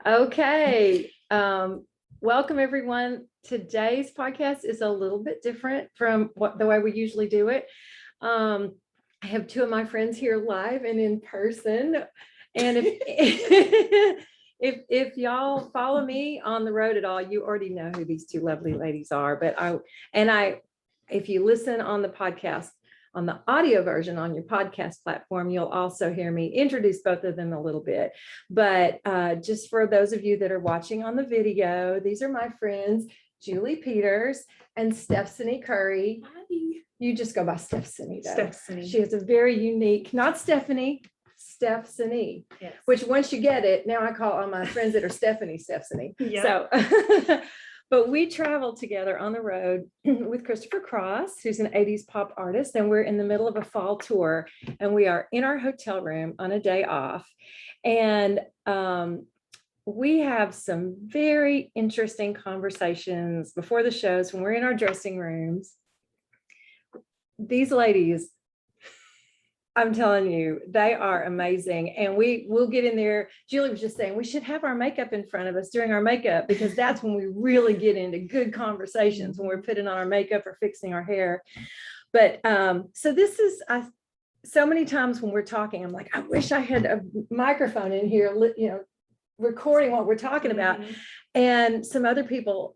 Okay. Welcome everyone. Today's podcast is a little bit different from the way we usually do it. I have two of my friends here live and in person. And if if y'all follow me on the road at all, you already know who these two lovely ladies are. But if you listen on the podcast, on the audio version on your podcast platform, you'll also hear me introduce both of them a little bit. But just for those of you that are watching on the video, these are my friends, Jewelee Peters and Stephcynie Curry. Hi. You just go by Stephcynie though. Stephcynie. She has a very unique, not Stephanie, Stephcynie, Yes. which once you get it, now I call all my friends that are Stephcynie. Yep. So, but we travel together on the road with Christopher Cross, who's an 80s pop artist, and we're in the middle of a fall tour, and we are in our hotel room on a day off. And we have some very interesting conversations before the shows when we're in our dressing rooms. These ladies, I'm telling you, they are amazing. And we'll get in there. Julie was just saying we should have our makeup in front of us during our makeup, because that's when we really get into good conversations, when we're putting on our makeup or fixing our hair. But so this is, so many times when we're talking, I'm like, I wish I had a microphone in here, recording what we're talking about. And some other people,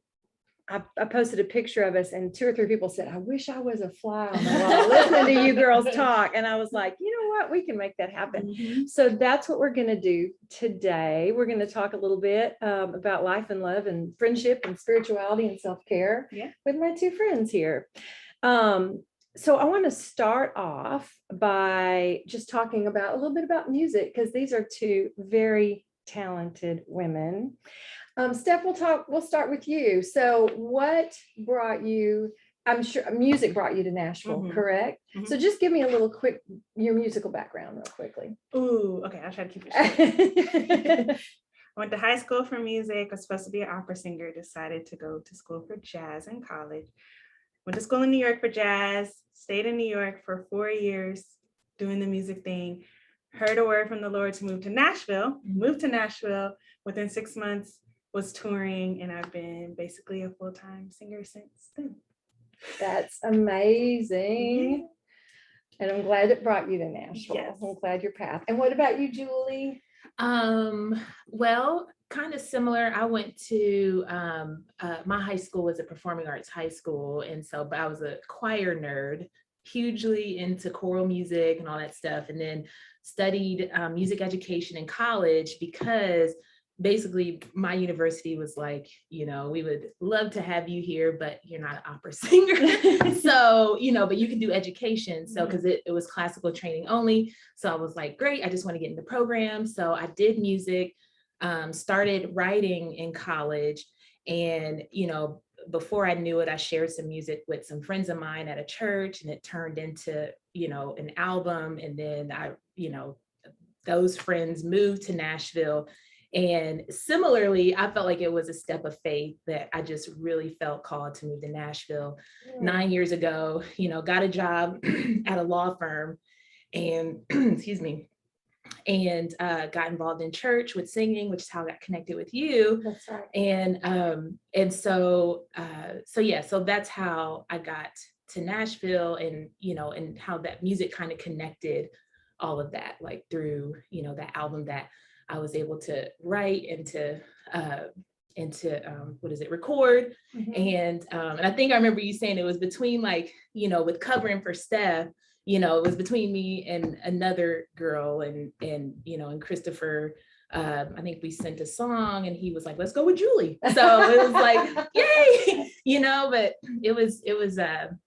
I posted a picture of us and 2 or 3 people said, I wish I was a fly on the wall listening to you girls talk. And I was like, you know what, we can make that happen. So that's what we're going to do today. We're going to talk a little bit about life and love and friendship and spirituality and self-care with my 2 friends here. So I want to start off by just talking about a little bit about music, because these are 2 very talented women. Steph, we'll start with you. So what brought you, I'm sure music brought you to Nashville, correct? So just give me a little quick, your musical background real quickly. Ooh, okay, I'll try to keep it short. I went to high school for music, was supposed to be an opera singer, decided to go to school for jazz in college. Went to school in New York for jazz, stayed in New York for 4 years doing the music thing, heard a word from the Lord to move to Nashville, moved to Nashville. Within 6 months, was touring, and I've been basically a full-time singer since then. That's amazing. And I'm glad it brought you to Nashville. Yes. I'm glad your path. And what about you, Jewelee? Well, kind of similar. I went to my high school was a performing arts high school, and so but I was a choir nerd, hugely into choral music and all that stuff, and then studied music education in college, because basically my university was like, we would love to have you here, but you're not an opera singer. So, but you can do education. So, because it was classical training only. So I was like, great, I just want to get in the program. So I did music, started writing in college. And, before I knew it, I shared some music with some friends of mine at a church, and it turned into, an album. And then those friends moved to Nashville. And similarly, I felt like it was a step of faith that I just really felt called to move to Nashville 9 years ago, got a job at a law firm and excuse me, and got involved in church with singing, which is how I got connected with you. That's right. And so that's how I got to Nashville, and, and how that music kind of connected all of that, like through, that album that I was able to write and to record. And I think I remember you saying it was between, like, with covering for Steph, it was between me and another girl, and Christopher. I think we sent a song, and he was like, let's go with Jewelee. So it was like, yay, but it was a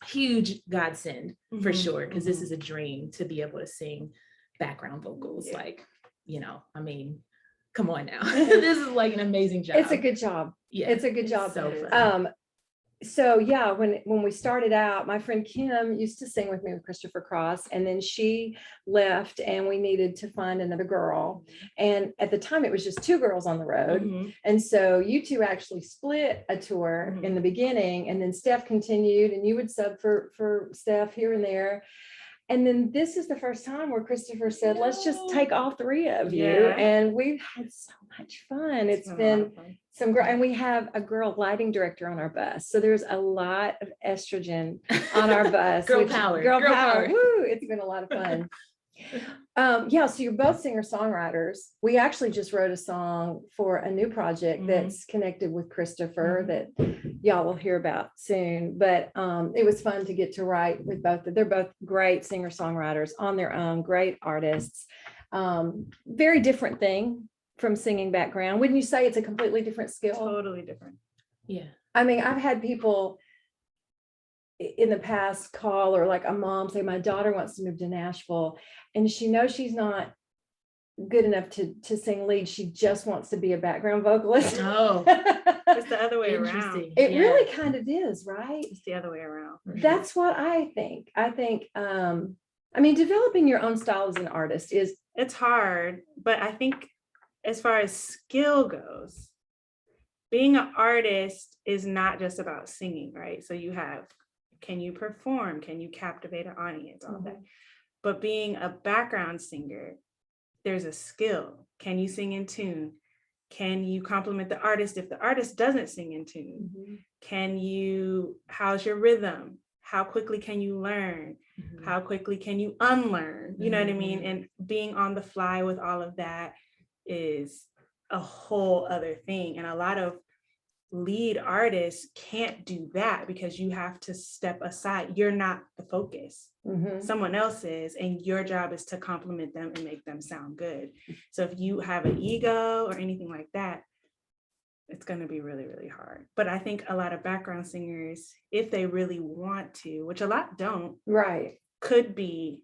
huge godsend for sure, because this is a dream to be able to sing background vocals. Like, I mean, come on now. This is like an amazing job. It's a good job. Yeah, it's a good job. So fun. So yeah, when we started out, my friend Kim used to sing with me with Christopher Cross, and then she left, and we needed to find another girl. And at the time, it was just 2 girls on the road. And so you 2 actually split a tour in the beginning, and then Steph continued, and you would sub for Steph here and there. And then this is the first time where Christopher said, let's just take all three of you. Yeah. And we've had so much fun. It's a lot been of fun. some great, and we have a girl lighting director on our bus. So there's a lot of estrogen on our bus. Girl which- power. Girl Girl power. power. Woo, it's been a lot of fun. Yeah, so you're both singer-songwriters. We actually just wrote a song for a new project Mhm. that's connected with Christopher that y'all will hear about soon. But it was fun to get to write with both. They're both great singer-songwriters on their own, great artists. Very different thing from singing background. Wouldn't you say it's a completely different skill? Totally different. Yeah. I mean, I've had people in the past call, or like a mom say, my daughter wants to move to Nashville and she knows she's not good enough to sing lead. She just wants to be a background vocalist. Oh, It's the other way around. interesting. It Yeah. really kind of is, right? It's the other way around. That's what I think. I mean, developing your own style as an artist is, It's hard, but I think as far as skill goes, being an artist is not just about singing, right? So you have, can you perform? Can you captivate an audience? All that. But being a background singer, there's a skill. Can you sing in tune? Can you compliment the artist if the artist doesn't sing in tune? Can you, how's your rhythm? How quickly can you learn? How quickly can you unlearn? You know what I mean? And being on the fly with all of that is a whole other thing. And a lot of lead artists can't do that because you have to step aside. You're not the focus. Someone else is, and your job is to compliment them and make them sound good. So if you have an ego or anything like that, it's going to be really, really hard. But I think a lot of background singers, if they really want to, which a lot don't, right. could be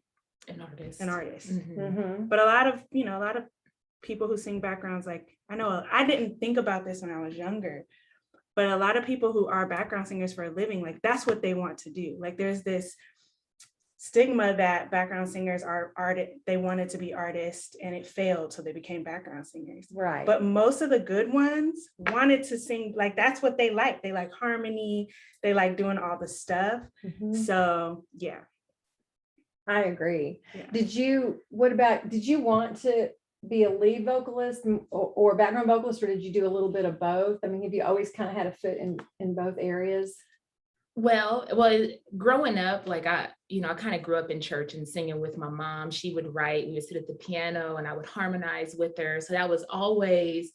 An artist. an artist. Mhm. But a lot of people who sing backgrounds, like, I know I didn't think about this when I was younger, but a lot of people who are background singers for a living, like, that's what they want to do. Like, there's this stigma that background singers are they wanted to be artists and it failed, so they became background singers. Right. But most of the good ones wanted to sing, like, that's what they like. They like harmony, they like doing all the stuff. So yeah. I agree. Yeah. Did you want to be a lead vocalist or background vocalist, or did you do a little bit of both? I mean, have you always kind of had a foot in both areas? Well, growing up, like I kind of grew up in church and singing with my mom. She would write, we would sit at the piano and I would harmonize with her. So that was always,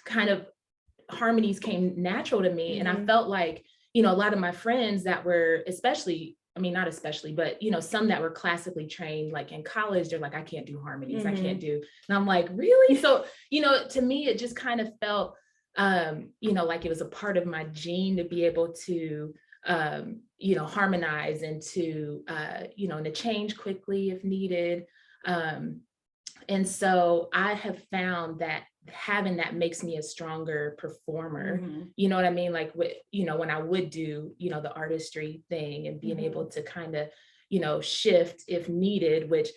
kind of harmonies came natural to me. And I felt like, a lot of my friends that were not especially, but some that were classically trained, like in college, they're like, I can't do harmonies. I can't do. And I'm like, really? So, to me, it just kind of felt like it was a part of my gene to be able to, harmonize and to, and to change quickly if needed. And so I have found that having that makes me a stronger performer. You know what I mean? Like, when I would do, the artistry thing and being able to kind of, shift if needed, which,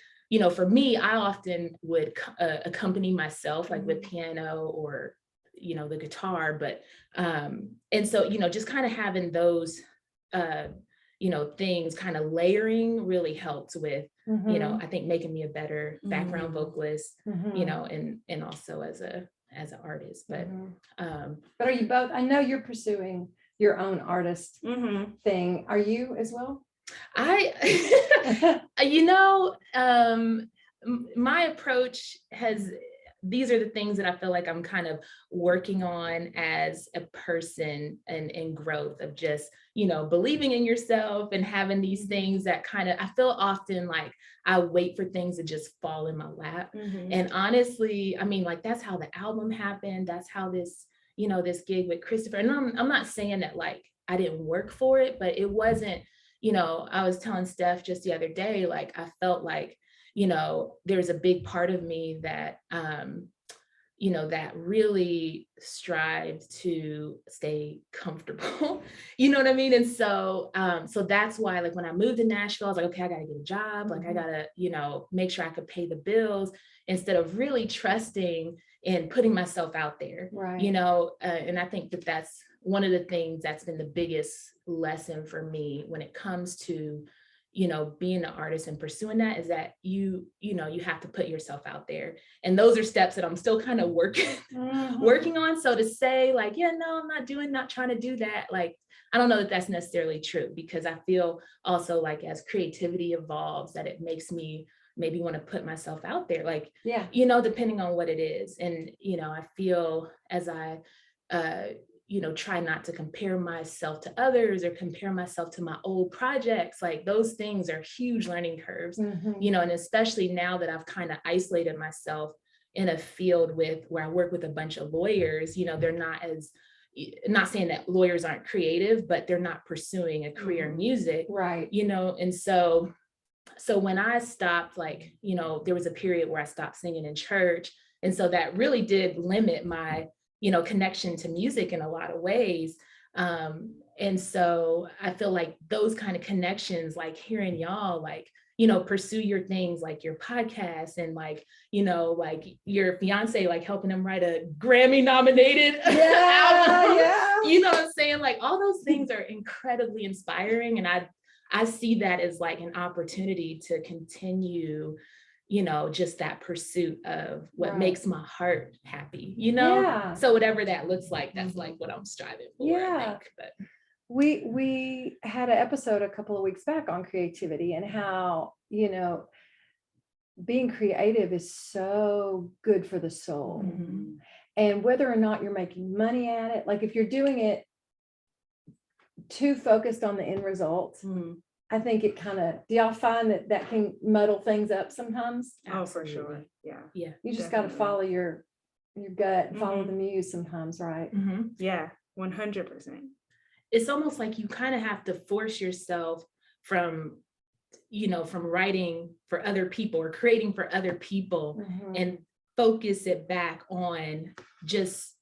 for me, I often would accompany myself, like with piano or the guitar, but and so just kind of having those things kind of layering really helped with I think making me a better background vocalist, and also as an artist. But are you both? I know you're pursuing your own artist thing. Are you as well? My approach has, these are the things that I feel like I'm kind of working on as a person and growth of just, believing in yourself and having these things that kind of, I feel often like I wait for things to just fall in my lap. And honestly, I mean, like, that's how the album happened. That's how this, this gig with Christopher, and I'm not saying that like I didn't work for it, but it wasn't, I was telling Steph just the other day, like, I felt like, there's a big part of me that, that really strived to stay comfortable, you know what I mean? And so, so that's why, like, when I moved to Nashville, I was like, okay, I got to get a job. Like, I got to, make sure I could pay the bills instead of really trusting and putting myself out there, right. And I think that that's one of the things that's been the biggest lesson for me when it comes to, being an artist and pursuing that is that you have to put yourself out there. And those are steps that I'm still kind of working on. So to say like, yeah, no, I'm not trying to do that. Like, I don't know that that's necessarily true, because I feel also like as creativity evolves, that it makes me maybe want to put myself out there, like, depending on what it is. And, I feel as I, try not to compare myself to others or compare myself to my old projects, like those things are huge learning curves, and especially now that I've kind of isolated myself in a field where I work with a bunch of lawyers, they're not saying that lawyers aren't creative, but they're not pursuing a career in music. Right. And so when I stopped, like, there was a period where I stopped singing in church. And so that really did limit my, connection to music in a lot of ways. And so I feel like those kind of connections, like hearing y'all, like, pursue your things, like your podcast, and like, like your fiance, like helping him write a Grammy nominated album. Yeah. You know what I'm saying? Like all those things are incredibly inspiring. And I see that as like an opportunity to continue, just that pursuit of what makes my heart happy, So whatever that looks like, that's like what I'm striving for. I think. But we had an episode a couple of weeks back on creativity and how, being creative is so good for the soul. And whether or not you're making money at it, like if you're doing it too focused on the end results, I think it kind of, do y'all find that can muddle things up sometimes? Oh, for sure. Yeah. You just got to follow your gut and follow the muse sometimes, right? Yeah, 100%. It's almost like you kind of have to force yourself from writing for other people or creating for other people and focus it back on just,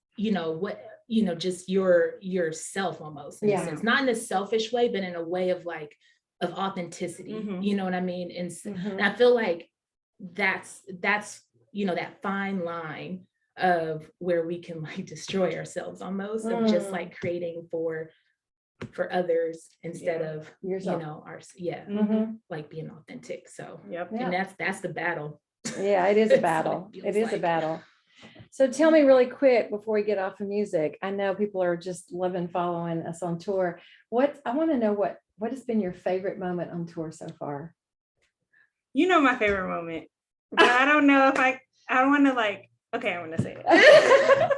just yourself almost in a sense, not in a selfish way, but in a way of like, of authenticity, you know what I mean? And I feel like that's, that fine line of where we can like destroy ourselves almost, of just like creating for others instead of yourself. like being authentic. So and that's the battle. Yeah, it is a battle. It is a battle. So tell me really quick before we get off of music. I know people are just loving following us on tour. I want to know what has been your favorite moment on tour so far? My favorite moment, but I don't know if I want to like, okay, I want to say it.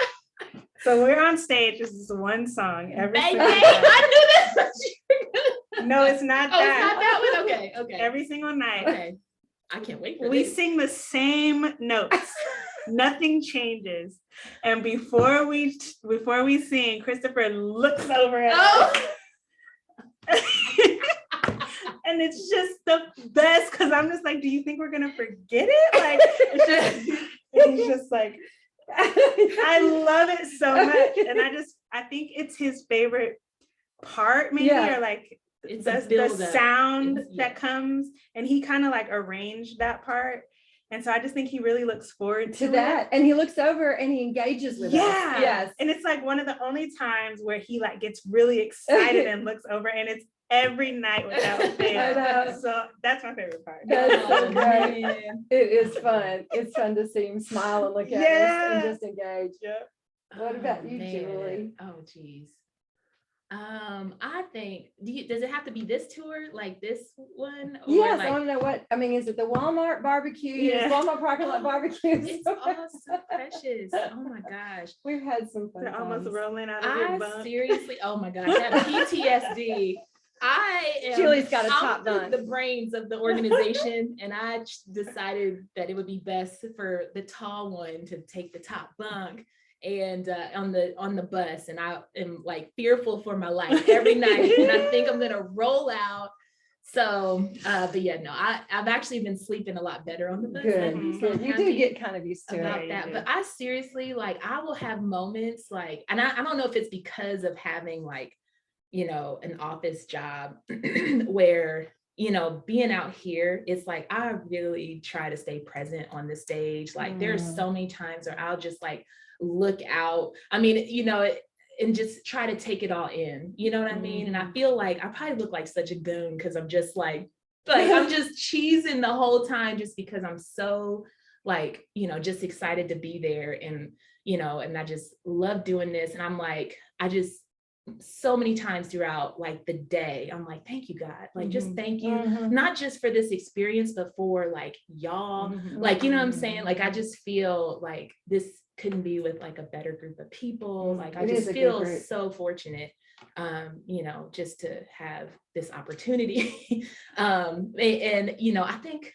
So we're on stage. This is one song. I knew this. No, it's not that. It's not that one. Okay. Every single night. Okay. I can't wait for we this. sing the same notes. Nothing changes. And before we sing, Christopher looks over at us. And it's just the best, because I'm just like, do you think we're gonna forget it? Like it's just like, I love it so much. And I think it's his favorite part, maybe, or like it's the sound that comes, and he kind of like arranged that part. And so I just think he really looks forward to that. And he looks over and he engages with us. Yes. And it's like one of the only times where he like gets really excited and looks over, and it's every night without fail. So that's my favorite part. That's so great. It is fun. It's fun to see him smile and look at us and just engage. What about you, Jewelee? Oh, geez. I think, does it have to be this tour, like this one? Or yes, like, I want to know what, I mean, is it the Walmart barbecue? Is Walmart parking lot barbecue? It's all so precious. Oh my gosh. We've had some fun times. Almost rolling out of your bunk. Seriously, oh my gosh, that PTSD. Julie's got a top bunk. The brains of the organization, and I decided that it would be best for the tall one to take the top bunk. And on the bus, and I am like fearful for my life every night, and I think I'm gonna roll out. So, but yeah, no, I've actually been sleeping a lot better on the bus. Good. You do get kind of used to about that, but I seriously, like, I will have moments like, and I don't know if it's because of having like, an office job where, being out here, it's like I really try to stay present on the stage. Like there's so many times where I'll just like look out, and just try to take it all in, you know what I mean? And I feel like I probably look like such a goon because I'm just like Like I'm just cheesing the whole time just because I'm so like, just excited to be there. And, and I just love doing this. And I'm like, so many times throughout like the day, I'm like, thank you, God. Like, just thank you, not just for this experience, but for like y'all, like, what I'm saying? Like, I just feel like this couldn't be with like a better group of people. Like, I just feel so fortunate, just to have this opportunity. And, I think,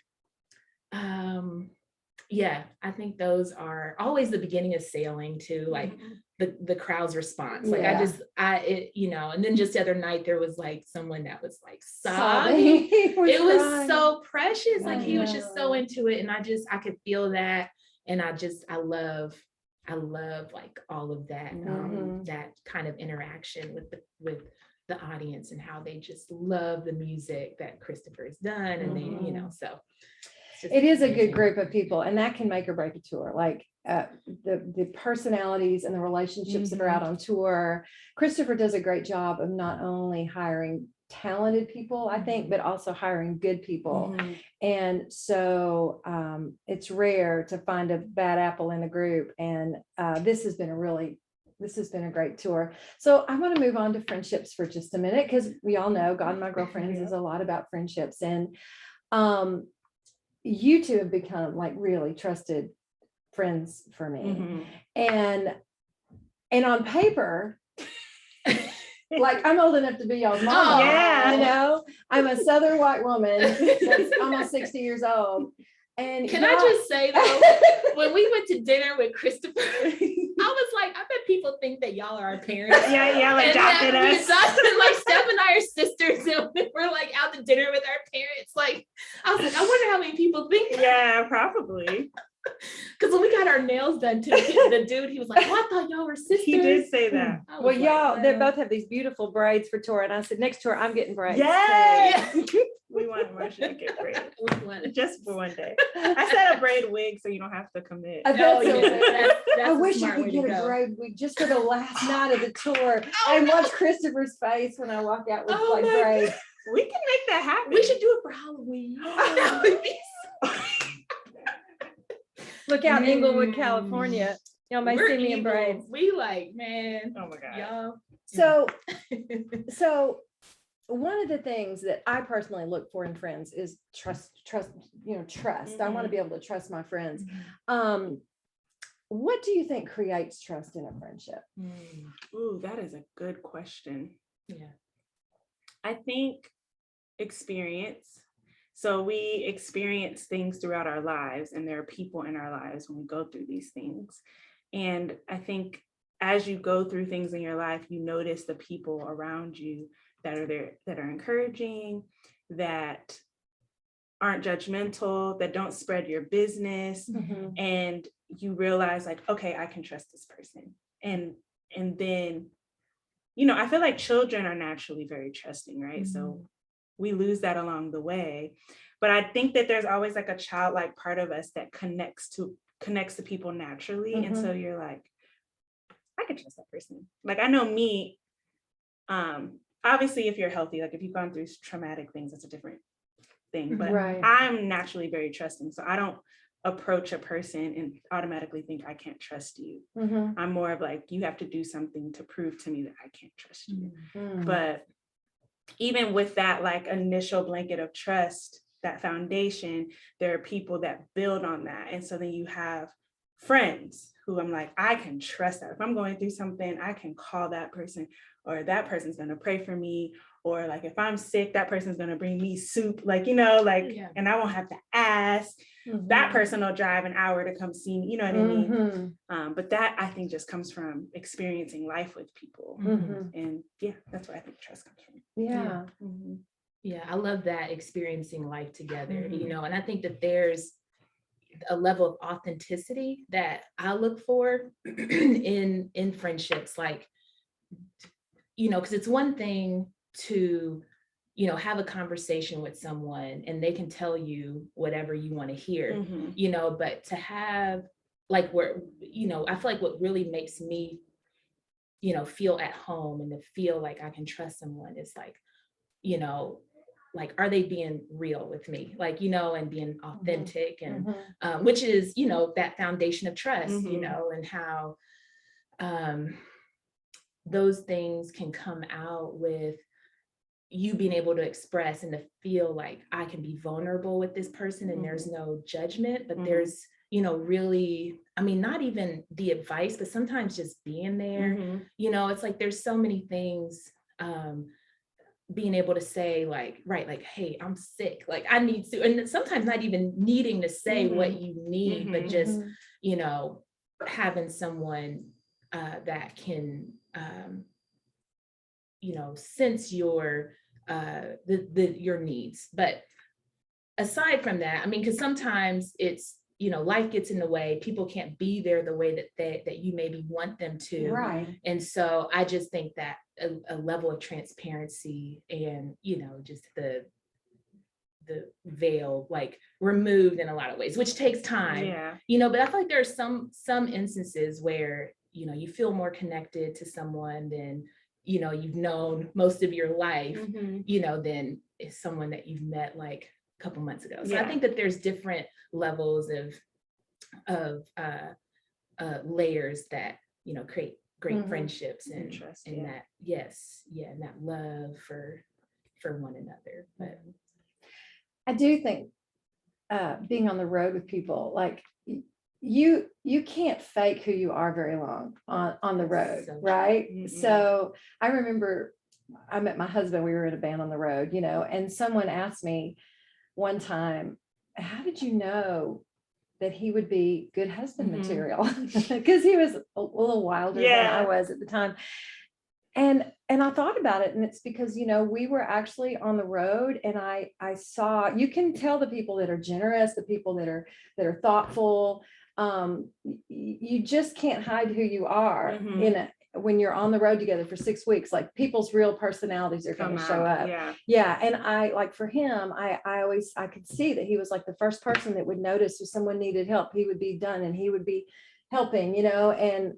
I think those are always the beginning of sailing too, like the crowd's response. Like and then just the other night there was like someone that was like sobbing. It was so precious. Like he was just so into it. And I could feel that. And I love like all of that, that kind of interaction with the audience and how they just love the music that Christopher's done. And they, so. It is a good group of people, and that can make or break a tour. Like the personalities and the relationships that are out on tour. Christopher does a great job of not only hiring talented people, I think, but also hiring good people. And so it's rare to find a bad apple in the group. And this has been a great tour. So I want to move on to friendships for just a minute, because we all know God and My Girlfriends is a lot about friendships. And you two have become like really trusted friends for me. And on paper, like I'm old enough to be y'all's mom. I'm a Southern white woman that's almost 60 years old. And can I just say though, when we went to dinner with Christopher, I was like, I bet people think that y'all are our parents. Y'all adopted us. Like Steph and I are sisters, and we're like out to dinner with our parents. Like, I was like, I wonder how many people think that. Yeah, probably. Because when we got our nails done too, the dude, he was like, "Oh, I thought y'all were sisters." He did say that. Well, y'all, they both have these beautiful braids for tour, and I said, next tour, I'm getting braids. Yes. We want Marcia to get braids. Just for one day. I said a braid wig so you don't have to commit. I wish I could get a braid wig just for the last night of the tour and watch Christopher's face when I walk out with like braids. We can make that happen. We should do it for Halloween. Look out, Inglewood, California. Y'all may see me in braids. We like, man. Oh my God. Y'all. So one of the things that I personally look for in friends is trust. I want to be able to trust my friends. What do you think creates trust in a friendship? Ooh, that is a good question. Yeah. I think experience. So we experience things throughout our lives, and there are people in our lives when we go through these things. And I think as you go through things in your life, you notice the people around you that are there, that are encouraging, that aren't judgmental, that don't spread your business. And you realize like, okay, I can trust this person. And then, I feel like children are naturally very trusting, right? So we lose that along the way. But I think that there's always like a childlike part of us that connects to people naturally. And so you're like, I can trust that person. Like, I know me, obviously if you're healthy, like if you've gone through traumatic things, it's a different thing, but I'm naturally very trusting. So I don't approach a person and automatically think I can't trust you. I'm more of like, you have to do something to prove to me that I can't trust you. But even with that like initial blanket of trust, that foundation, there are people that build on that. And so then you have friends who I'm like, I can trust that. If I'm going through something, I can call that person, or that person's going to pray for me. Or like, if I'm sick, that person's going to bring me soup, like, and I won't have to ask. That person will drive an hour to come see me, you know what I mean? But that I think just comes from experiencing life with people. And yeah, that's where I think trust comes from. Yeah, I love that, experiencing life together, and I think that there's a level of authenticity that I look for in friendships, like, because it's one thing to, have a conversation with someone and they can tell you whatever you want to hear, but to have like where, I feel like what really makes me, feel at home and to feel like I can trust someone is like, like, are they being real with me? Like, and being authentic and, Mhm. which is, that foundation of trust, Mhm. and how those things can come out with you being able to express and to feel like I can be vulnerable with this person and there's no judgment, but there's, really, I mean, not even the advice, but sometimes just being there, it's like, there's so many things, being able to say like, right, like, hey, I'm sick, like I need to, and sometimes not even needing to say what you need, but just, having someone that can, sense your your needs. But aside from that, I mean, because sometimes it's, life gets in the way, people can't be there the way that you maybe want them to. Right. And so I just think that a level of transparency and, just the veil like removed in a lot of ways, which takes time. But I feel like there are some instances where, you feel more connected to someone than, you've known most of your life, than is someone that you've met like a couple months ago. So I think that there's different levels of layers that, create great friendships and trust, and that, and that love for one another. But I do think being on the road with people, like you can't fake who you are very long on the road, So true. right? Mhm. So I remember I met my husband, we were in a band on the road, and someone asked me one time, how did you know that he would be good husband material? Because he was a little wilder than I was at the time. And I thought about it, and it's because, we were actually on the road, and I saw, you can tell the people that are generous, the people that are thoughtful. You just can't hide who you are when you're on the road together for 6 weeks. Like, people's real personalities are going to show up. Yeah. And I, like, for him, I could see that he was like the first person that would notice if someone needed help, he would be done and he would be helping, and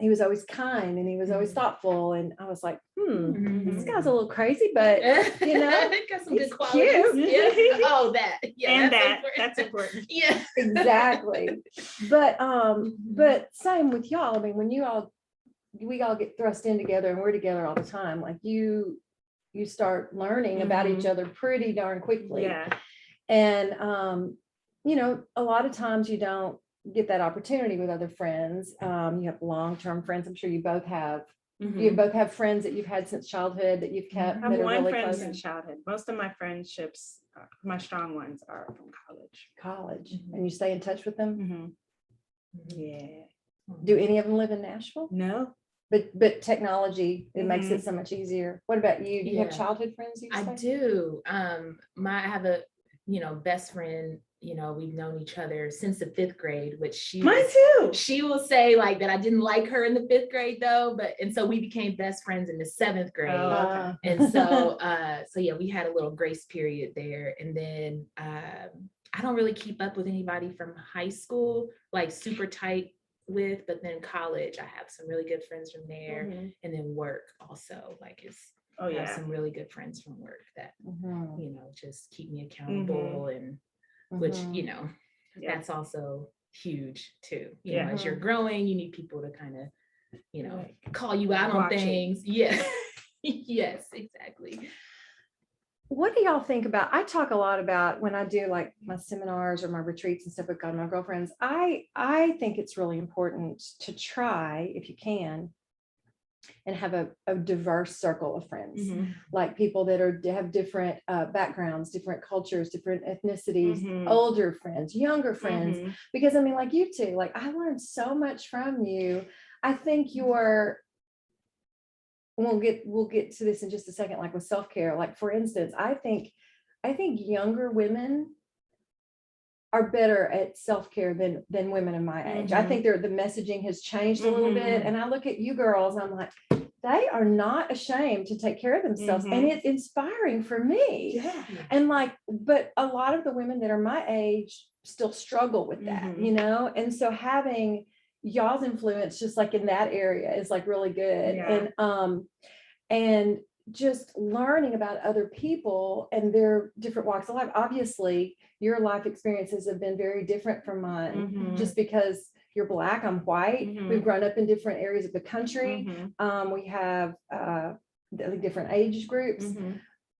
he was always kind and he was always thoughtful, and I was like, this guy's a little crazy, but got some good qualities. cute. Yeah. Oh, that. Yeah, and that's important. Yeah. Exactly. But same with y'all. I mean, when we all get thrust in together and we're together all the time, like you start learning about each other pretty darn quickly. And a lot of times you don't get that opportunity with other friends. You have long-term friends. I'm sure you both have. You both have friends that you've had since childhood that you've kept. I have that are one really friend close. since childhood. Most of my friendships, my strong ones, are from college. And you stay in touch with them. Yeah. Do any of them live in Nashville? No. But technology, it makes it so much easier. What about you? Do you have childhood friends? I do. I have a best friend. We've known each other since the 5th grade, which mine too. She will say like that I didn't like her in the 5th grade though, and so we became best friends in the 7th grade. Oh, okay. And so yeah, we had a little grace period there, and then I don't really keep up with anybody from high school, like super tight with, but then college, I have some really good friends from there, and then work also, like I have some really good friends from work that just keep me accountable, and which that's also huge too. As you're growing, you need people to kind of call you out on things. Yeah. Yes, exactly. What do y'all think about, I talk a lot about when I do like my seminars or my retreats and stuff with God and my girlfriends, I think it's really important to try, if you can, and have a diverse circle of friends, like people that have different backgrounds, different cultures, different ethnicities, older friends, younger friends, because I mean, like you two, like I learned so much from you. I think we'll get to this in just a second, like with self-care, like for instance, I think younger women are better at self-care than women in my age. I think the messaging has changed a little bit. And I look at you girls, I'm like, they are not ashamed to take care of themselves. And it's inspiring for me. And like, but a lot of the women that are my age still struggle with that, And so having y'all's influence just like in that area is like really good. And just learning about other people and their different walks of life. Obviously, your life experiences have been very different from mine, Mhm. just because you're Black, I'm white. Mhm. We've grown up in different areas of the country. Mhm. We have different age groups, Mhm.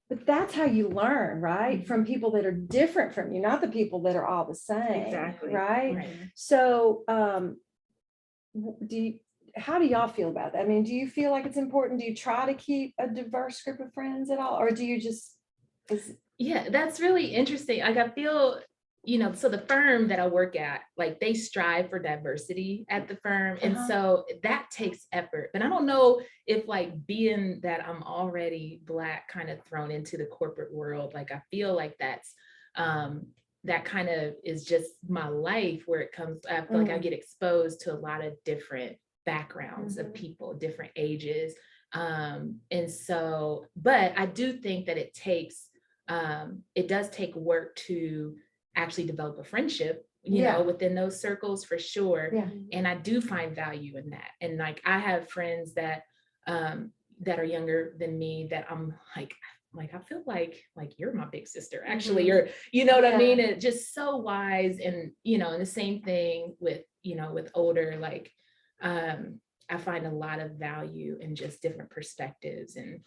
but that's how you learn, right? Mhm. From people that are different from you, not the people that are all the same. Exactly. Right. Mhm. So, how do y'all feel about that? I mean, do you feel like it's important? Do you try to keep a diverse group of friends at all? Or do you just, Yeah, that's really interesting. Like I feel, so the firm that I work at, like they strive for diversity at the firm. And so that takes effort. But I don't know if like being that I'm already Black kind of thrown into the corporate world, like I feel like that's that kind of is just my life where it comes, I feel like I get exposed to a lot of different backgrounds of people, different ages. And so, but I do think that it does take work to actually develop a friendship, within those circles for sure. Yeah. And I do find value in that. And like, I have friends that are younger than me that I'm like, I feel like you're my big sister, actually, or, what I mean? It's just so wise. And, and the same thing with, with older, like, I find a lot of value in just different perspectives and,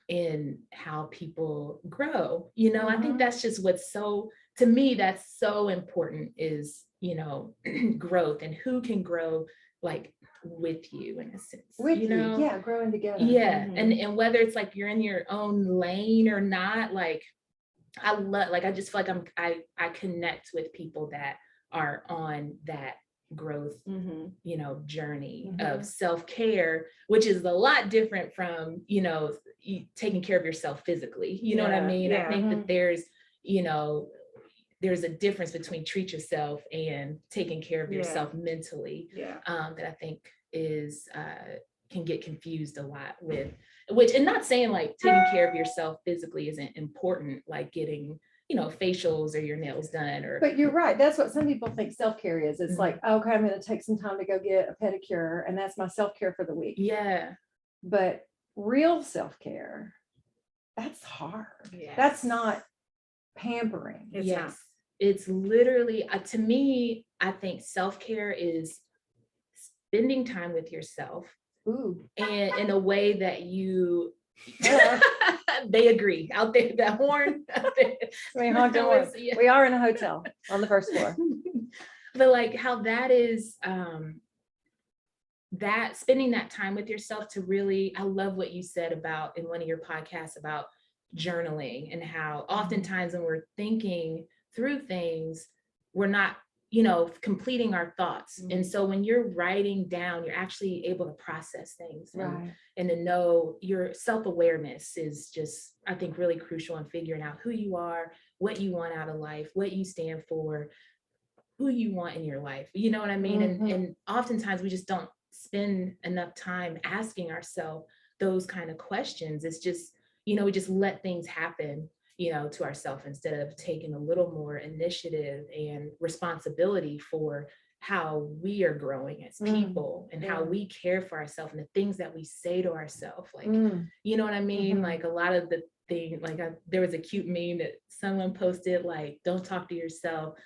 in how people grow. I think that's just what's so, to me, that's so important is, growth and who can grow like with you in a sense. with you? Yeah, growing together. Yeah. And whether it's like you're in your own lane or not, like I love, like I just feel like I connect with people that are on that growth, journey of self-care, which is a lot different from, taking care of yourself physically. You know what I mean? I think that there's a difference between treat yourself and taking care of yourself mentally. That I think is can get confused a lot with, and not saying like taking care of yourself physically isn't important, like getting facials or your nails done, or but you're right, that's what some people think self-care is. It's like, okay, I'm going to take some time to go get a pedicure and that's my self-care for the week. But real self-care, that's hard. That's not pampering. It's literally, to me, I think self-care is spending time with yourself. Ooh. And in a way that you they agree out there, that horn out there. We are in a hotel on the first floor. But like how that is that spending that time with yourself to really, I love what you said about in one of your podcasts about journaling and how oftentimes when we're thinking through things, we're not completing our thoughts. And so when you're writing down, you're actually able to process things, and to know your self-awareness is just, I think, really crucial in figuring out who you are, what you want out of life, what you stand for, who you want in your life. You know what I mean? And oftentimes we just don't spend enough time asking ourselves those kind of questions. It's just, we just let things happen to ourselves instead of taking a little more initiative and responsibility for how we are growing as people and how we care for ourselves and the things that we say to ourselves. Like, you know what I mean? Like a lot of the things, like there was a cute meme that someone posted, like, don't talk to yourself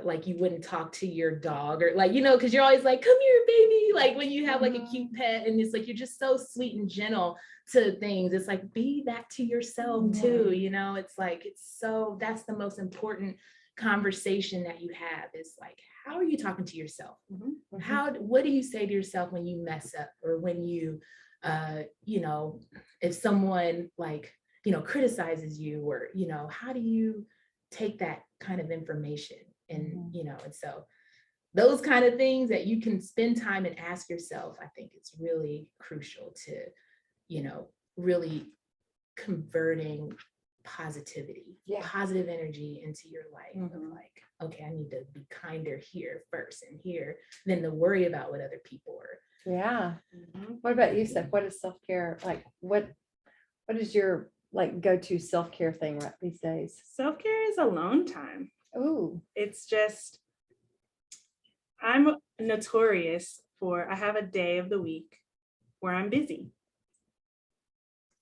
like you wouldn't talk to your dog, or like, because you're always like, come here, baby. Like when you have like a cute pet and it's like, you're just so sweet and gentle to things. It's like, be that to yourself too. It's like, that's the most important conversation that you have is like, how are you talking to yourself? What do you say to yourself when you mess up, or when you, if someone like, criticizes you, or, how do you take that kind of information? And, and so those kind of things that you can spend time and ask yourself, I think it's really crucial to, really converting positivity, positive energy into your life of like, okay, I need to be kinder here first and here, than to worry about what other people are. What about you, Steph? What is self-care? Like, what is your like go-to self-care thing right these days? Self-care is alone time. Ooh. It's just, I'm notorious for, I have a day of the week where I'm busy.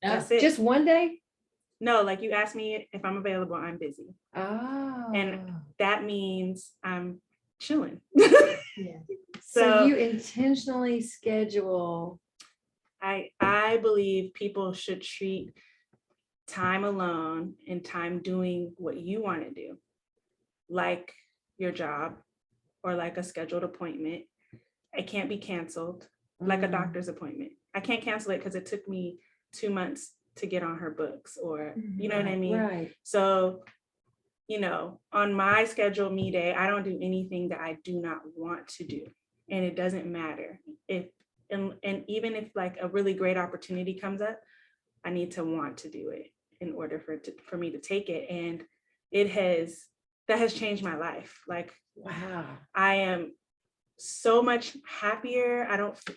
That's it. Just one day? No, like you asked me if I'm available, I'm busy. Oh. And that means I'm chilling. Yeah. So you intentionally schedule. I believe people should treat time alone and time doing what you want to do, like your job or like a scheduled appointment. It can't be canceled, like a doctor's appointment. I can't cancel it because it took me 2 months to get on her books, or you know what I mean? Right. So, you know, on my scheduled me day, I don't do anything that I do not want to do. And it doesn't matter if, and even if like a really great opportunity comes up, I need to want to do it in order for me to take it. And that has changed my life. Like, wow, I am so much happier.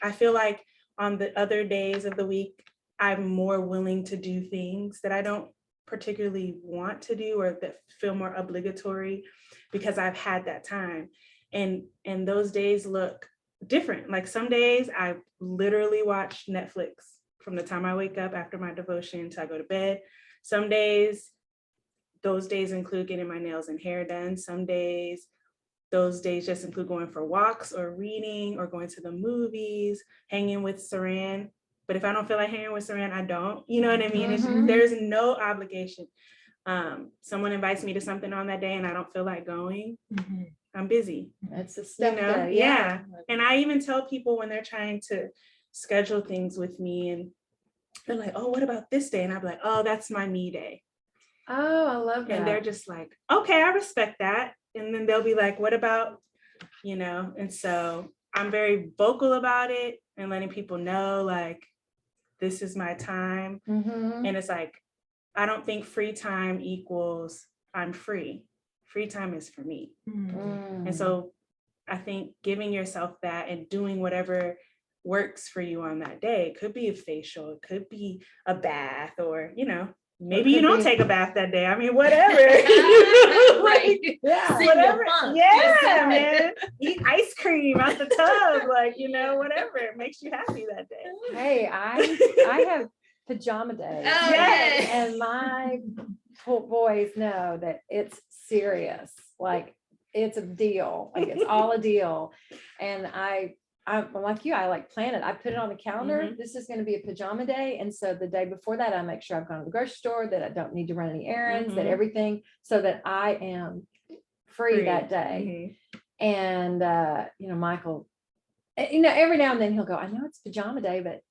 I feel like on the other days of the week, I'm more willing to do things that I don't particularly want to do or that feel more obligatory because I've had that time. And those days look different. Like some days I literally watch Netflix from the time I wake up after my devotion till I go to bed. Some days, those days include getting my nails and hair done. Some days, those days just include going for walks or reading or going to the movies, hanging with Saran. But if I don't feel like hanging with Saran, I don't. You know what I mean? There's no obligation. Someone invites me to something on that day and I don't feel like going, I'm busy. That's a step day. Yeah. And I even tell people when they're trying to schedule things with me and they're like, oh, what about this day? And I'm like, oh, that's my me day. Oh, I love that. And they're just like, okay, I respect that. And then they'll be like, what about, you know? And so I'm very vocal about it and letting people know, like, this is my time. And it's like, I don't think free time equals I'm free. Free time is for me. And so I think giving yourself that and doing whatever works for you on that day, it could be a facial, it could be a bath, or, you know, maybe you don't take a bath that day. I mean, whatever. Right. Yeah. Whatever. Yeah, man. Eat ice cream out the tub. Like, you know, whatever. It makes you happy that day. Hey, I have pajama days. Oh, yes. And my boys know that it's serious. Like it's a deal. Like it's all a deal. And I'm like you, I like plan it. I put it on the calendar. This is going to be a pajama day. And so the day before that, I make sure I've gone to the grocery store, that I don't need to run any errands, that everything, so that I am free that day. And, you know, Michael, you know, every now and then he'll go, I know it's pajama day, but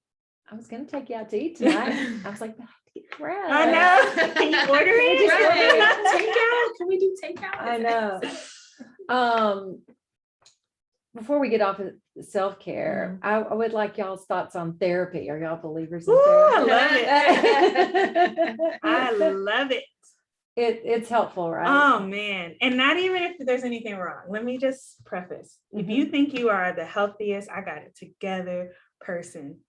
I was going to take you out to eat tonight. I was like, but I have to get dressed. I know. Can you order it? Takeout? Can we do takeout? I know. Before we get off of self-care, I would like y'all's thoughts on therapy. Are y'all believers in therapy? I love it. I love it. It's helpful, right? Oh man. And not even if there's anything wrong. Let me just preface. If you think you are the healthiest, I got it together person,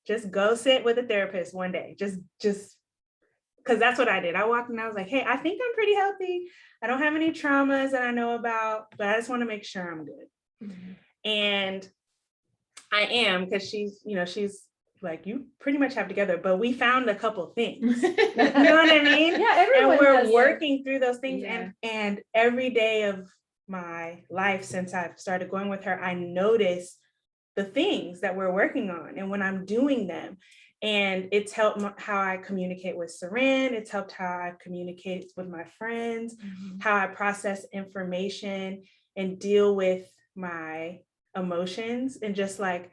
just go sit with a therapist one day. Just because that's what I did. I walked in and I was like, hey, I think I'm pretty healthy. I don't have any traumas that I know about, but I just want to make sure I'm good. And I am, because she's like, you pretty much have together, but we found a couple things. You know what I mean? Yeah, everyone. And we're working through those things. Yeah. And every day of my life since I've started going with her, I notice the things that we're working on and when I'm doing them. And it's helped how I communicate with Saran. It's helped how I communicate with my friends, how I process information and deal with my emotions. And just like,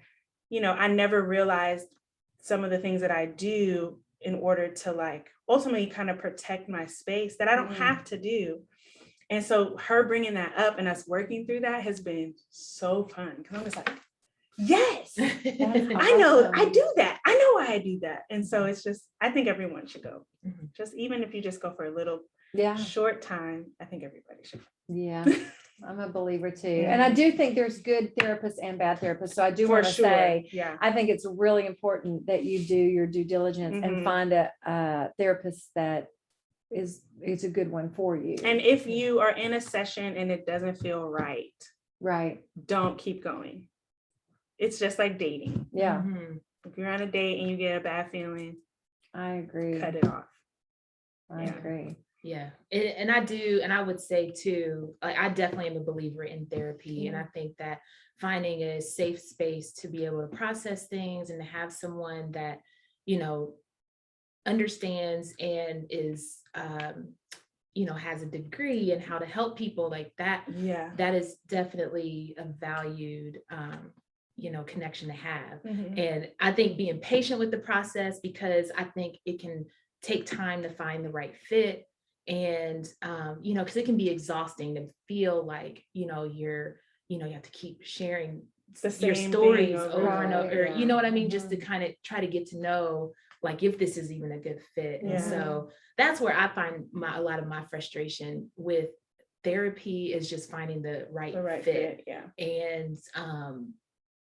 you know, I never realized some of the things that I do in order to like ultimately kind of protect my space that I don't have to do. And so her bringing that up and us working through that has been so fun, because I was like, yes, I know I do that. I know why I do that. And so it's just, I think everyone should go. Just even if you just go for a little short time, I think everybody should. Yeah, I'm a believer too. And I do think there's good therapists and bad therapists. So I do want to say, I think it's really important that you do your due diligence and find a therapist that is a good one for you. And if you are in a session and it doesn't feel right, don't keep going. It's just like dating. Yeah. If you're on a date and you get a bad feeling, I agree. cut it off. I agree. Yeah. And I would say too, like, I definitely am a believer in therapy. And I think that finding a safe space to be able to process things and to have someone that, understands and is, has a degree in how to help people like that. Yeah. That is definitely a valued, connection to have. And I think being patient with the process, because I think it can take time to find the right fit. And, because it can be exhausting to feel like, you have to keep sharing your stories over and over, you know what I mean? Just to kind of try to get to know, like, if this is even a good fit. And so that's where I find a lot of my frustration with therapy is just finding the right fit. Yeah. And,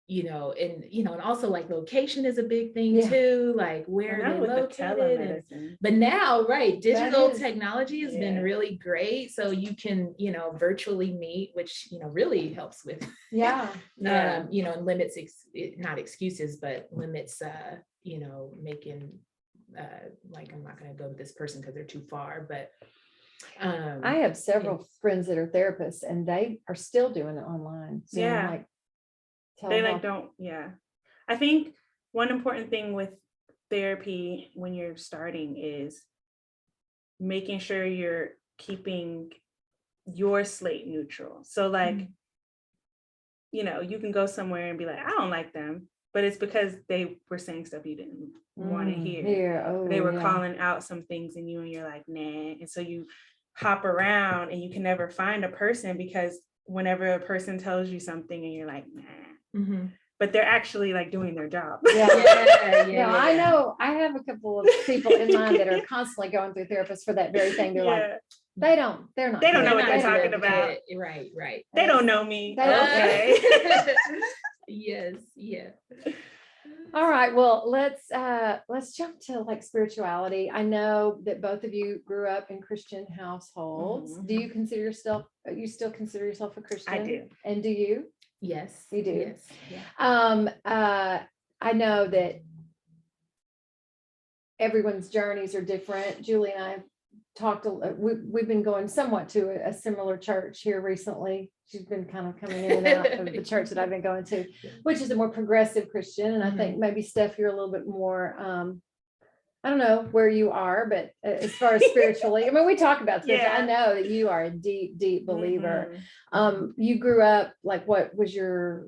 and also, like, location is a big thing too, like where they're located. But now, digital technology has been really great. So you can, virtually meet, which, really helps with, and limits, not excuses, but limits, making, like, I'm not going to go with this person because they're too far, but I have several friends that are therapists and they are still doing it online. So I think one important thing with therapy when you're starting is making sure you're keeping your slate neutral. So like, you can go somewhere and be like, I don't like them, but it's because they were saying stuff you didn't want to hear. They were calling out some things in you and you're like, nah. And so you hop around and you can never find a person, because whenever a person tells you something and you're like, nah, but they're actually like doing their job. I know I have a couple of people in mind that are constantly going through therapists for that very thing. They're like, they don't know what they're talking about. Right. They don't know me. Okay. Yes. Yeah. All right. Well, let's jump to like spirituality. I know that both of you grew up in Christian households. Do you still consider yourself a Christian? I do. And do you? Yes. You do? Yes. Yeah. I know that everyone's journeys are different. Julie and I talked, we've been going somewhat to a similar church here recently. She's been kind of coming in and out of the church that I've been going to, which is a more progressive Christian. And I think maybe Steph, you're a little bit more, I don't know where you are, but as far as spiritually, I mean, we talk about this. I know that you are a deep, deep believer. You grew up, like, what was your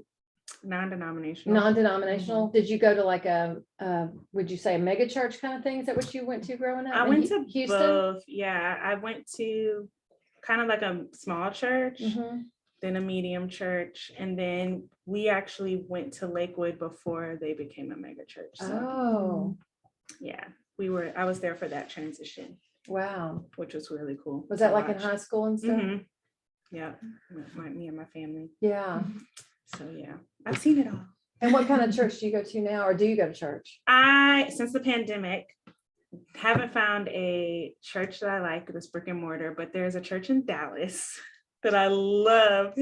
non-denominational? Did you go to like would you say a mega church kind of thing? Is that what you went to growing up? I went to Houston? both. Yeah, I went to kind of like a small church, then a medium church, and then we actually went to Lakewood before they became a mega church. So, yeah, I was there for that transition. Wow. Which was really cool. Was that like in high school and stuff? Yeah, me and my family. Yeah. So yeah, I've seen it all. And what kind of church do you go to now, or do you go to church? Since the pandemic, haven't found a church that I like, this brick and mortar, but there's a church in Dallas that I love.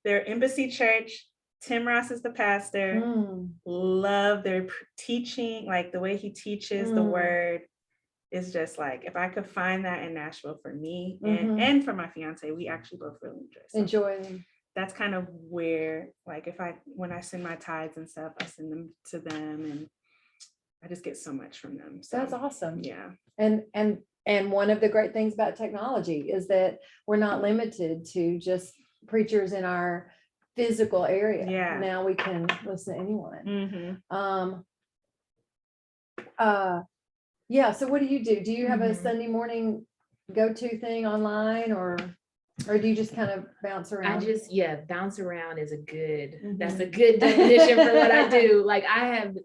Their Embassy Church. Tim Ross is the pastor. Love their teaching, like the way he teaches the word is just like, if I could find that in Nashville for me and for my fiance, we actually both really enjoy them. That's kind of where, like, when I send my tithes and stuff, I send them to them and I just get so much from them. So that's awesome. Yeah. And one of the great things about technology is that we're not limited to just preachers in our physical area. Yeah. Now we can listen to anyone. So what do you do? Do you have a Sunday morning go-to thing online, or do you just kind of bounce around? Bounce around is that's a good definition for what I do. Like, I have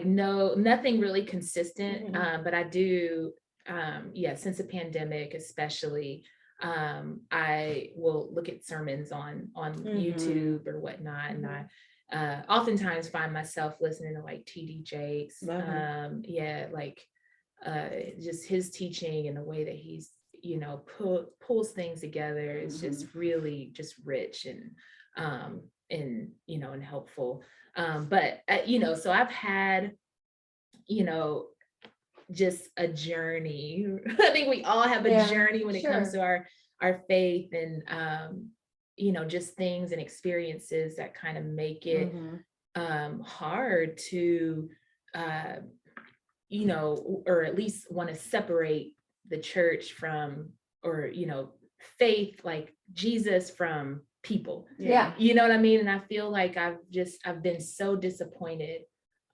nothing really consistent, but I do since the pandemic especially, I will look at sermons on YouTube or whatnot, and I oftentimes find myself listening to like TD Jakes, just his teaching and the way that he's pulls things together is just really just rich and and helpful. But so I've had you know, just a journey. I think we all have a Yeah, journey when it comes sure. to our faith, and you know, just things and experiences that kind of make it hard to you know, or at least want to separate the church from, or, you know, faith, like Jesus, from people. Yeah. You know what I mean? And I feel like I've been so disappointed,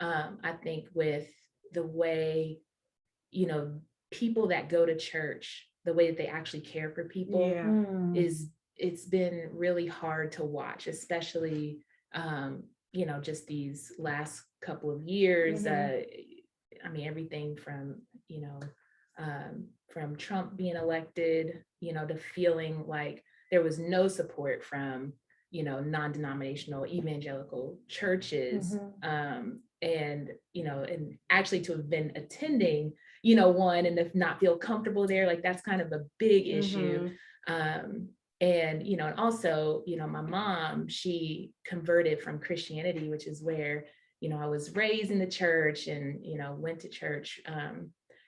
I think, with the way, you know, people that go to church, the way that they actually care for people is, it's been really hard to watch, especially, you know, just these last couple of years. I mean, everything from, you know, from Trump being elected, you know, to feeling like there was no support from, you know, non-denominational evangelical churches. And, you know, and actually to have been attending, you know, one, and if not feel comfortable there, like that's kind of a big issue. And, you know, and also, you know, my mom, she converted from Christianity, which is where, you know, I was raised in the church, and, you know, went to church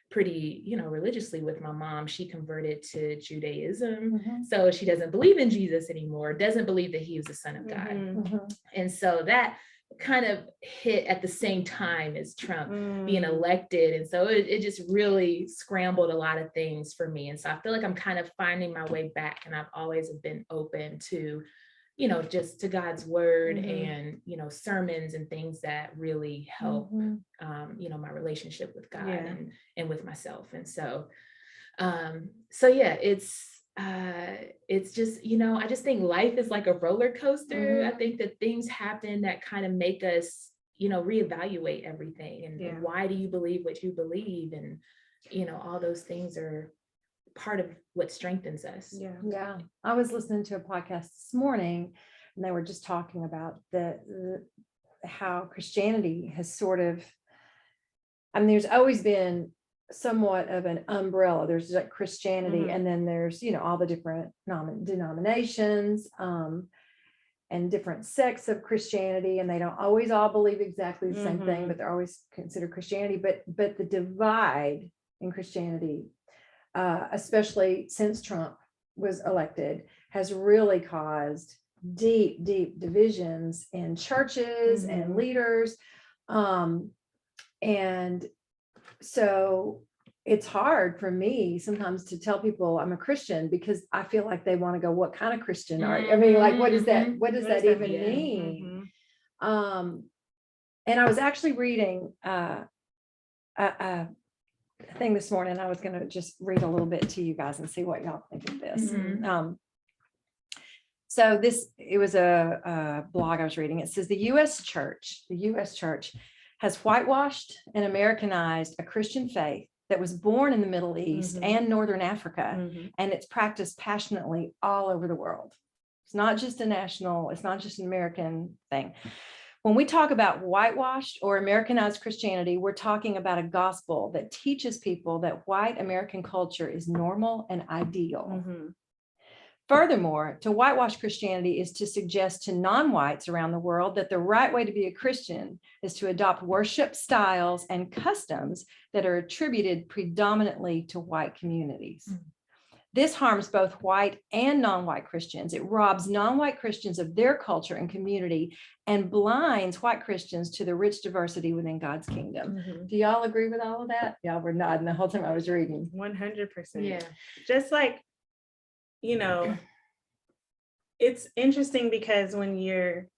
pretty, you know, religiously with my mom. She converted to Judaism. So she doesn't believe in Jesus anymore, doesn't believe that he was the son of God. And so that kind of hit at the same time as Trump being elected. And so it just really scrambled a lot of things for me. And so I feel like I'm kind of finding my way back, and I've always been open to, you know, just to God's word and, you know, sermons and things that really help, you know, my relationship with God and with myself. And so, so yeah, it's just, you know, I just think life is like a roller coaster. I think that things happen that kind of make us, you know, reevaluate everything. And why do you believe what you believe? And, you know, all those things are part of what strengthens us. Yeah. I was listening to a podcast this morning, and they were just talking about the how Christianity has sort of, I mean, there's always been somewhat of an umbrella. There's like Christianity, and then there's, you know, all the different denominations and different sects of Christianity, and they don't always all believe exactly the same thing, but they're always considered Christianity. But the divide in Christianity, especially since Trump was elected, has really caused deep divisions in churches and leaders. And so it's hard for me sometimes to tell people I'm a Christian, because I feel like they want to go, what kind of Christian are you? I mean, like, what is that? What does that even mean? And I was actually reading a thing this morning. I was going to just read a little bit to you guys and see what y'all think of this. So it was a blog I was reading. It says the U.S. church has whitewashed and Americanized a Christian faith that was born in the Middle East and Northern Africa, and it's practiced passionately all over the world. It's not just an American thing. When we talk about whitewashed or Americanized Christianity, we're talking about a gospel that teaches people that white American culture is normal and ideal. Furthermore, to whitewash Christianity is to suggest to non-whites around the world that the right way to be a Christian is to adopt worship styles and customs that are attributed predominantly to white communities. This harms both white and non-white Christians. It robs non-white Christians of their culture and community, and blinds white Christians to the rich diversity within God's kingdom. Do y'all agree with all of that? Y'all were nodding the whole time I was reading. 100%. Yeah. Just like, you know, it's interesting because when you're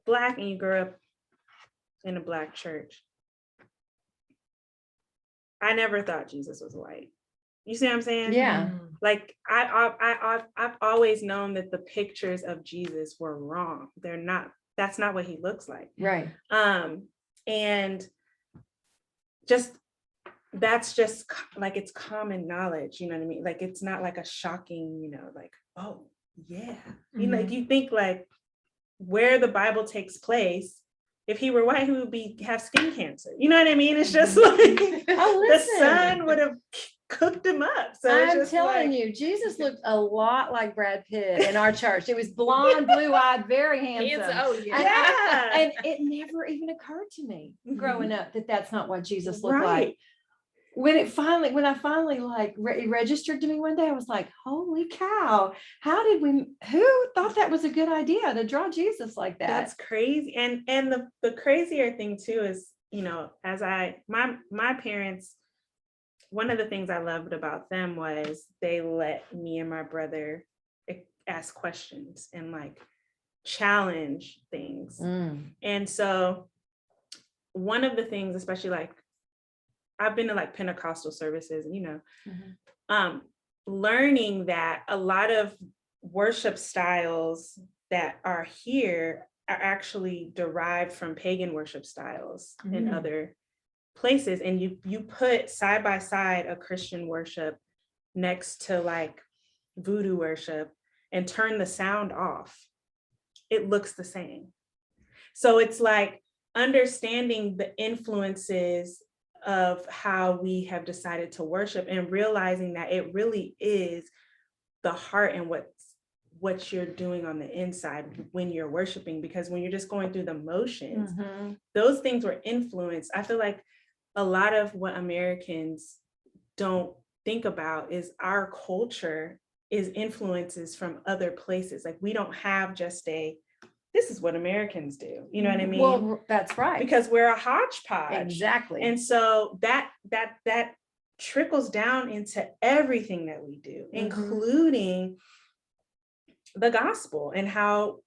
Black and you grow up in a Black church, I never thought Jesus was white. You see what I'm saying? Yeah. Like I've always known that the pictures of Jesus were wrong. They're not. That's not what he looks like. Right. And just that's just like, it's common knowledge. You know what I mean? Like, it's not like a shocking, you know, like, oh yeah, you know, like you think like where the Bible takes place. If he were white, he would have skin cancer. You know what I mean? It's just like the sun would have cooked him up. So it's I'm just telling like, you, Jesus looked a lot like Brad Pitt in our church. It was blonde, blue-eyed, very handsome. Oh yeah. yeah. And it never even occurred to me growing up that that's not what Jesus looked like. When I finally like registered to me one day, I was like, holy cow, who thought that was a good idea to draw Jesus like that? That's crazy. And the crazier thing too is, you know, as my parents, one of the things I loved about them was they let me and my brother ask questions and like challenge things. And so one of the things, especially like I've been to like Pentecostal services, you know, learning that a lot of worship styles that are here are actually derived from pagan worship styles in other places. And you put side by side a Christian worship next to like voodoo worship and turn the sound off, it looks the same. So it's like understanding the influences of how we have decided to worship and realizing that it really is the heart and what you're doing on the inside when you're worshiping, because when you're just going through the motions, those things were influenced. I feel like a lot of what Americans don't think about is our culture is influences from other places. Like we don't have just this is what Americans do. You know what I mean? Well, that's right. Because we're a hodgepodge. Exactly. And so that trickles down into everything that we do, including the gospel and how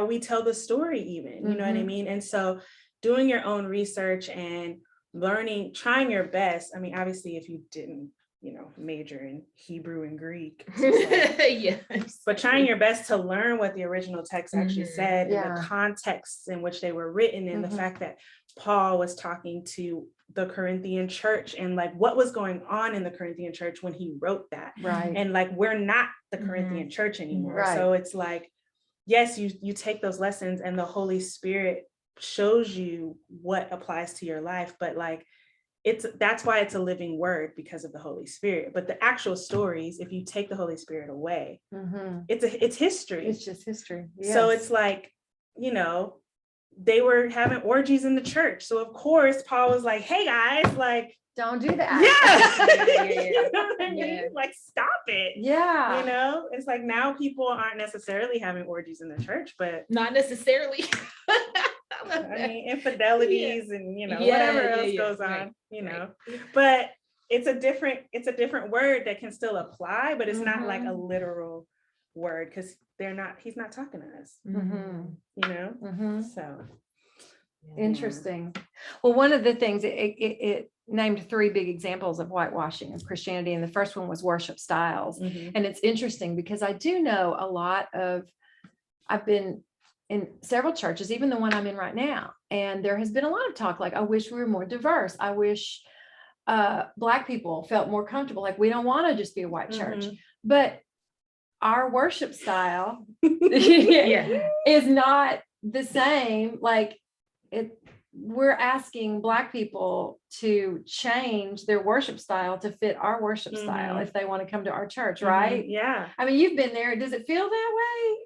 we tell the story even, you know what I mean? And so doing your own research and learning, trying your best. I mean, obviously if you didn't, you know, major in Hebrew and Greek, Yes. but trying your best to learn what the original text actually said and the contexts in which they were written, and the fact that Paul was talking to the Corinthian church and like what was going on in the Corinthian church when he wrote that. Right. And like, we're not the Corinthian church anymore. Right. So it's like, yes, you take those lessons and the Holy Spirit shows you what applies to your life, but like, that's why it's a living word, because of the Holy Spirit. But the actual stories, if you take the Holy Spirit away, it's history. It's just history. Yes. So it's like, you know, they were having orgies in the church. So of course, Paul was like, hey guys, like, don't do that. You know what I mean? Like, stop it. Yeah. You know, it's like now people aren't necessarily having orgies in the church, but not necessarily. I mean, infidelities and, you know, whatever else goes on, you know, but it's a different word that can still apply, but it's not like a literal word, because he's not talking to us, you know? So interesting. Well, one of the things it named 3 big examples of whitewashing of Christianity, and the first one was worship styles. And it's interesting because I do know I've been in several churches, even the one I'm in right now, and there has been a lot of talk like, I wish we were more diverse. I wish Black people felt more comfortable. Like, we don't want to just be a white church, but our worship style is not the same. Like, we're asking Black people to change their worship style to fit our worship style if they want to come to our church, right? Yeah. I mean, you've been there. Does it feel that way?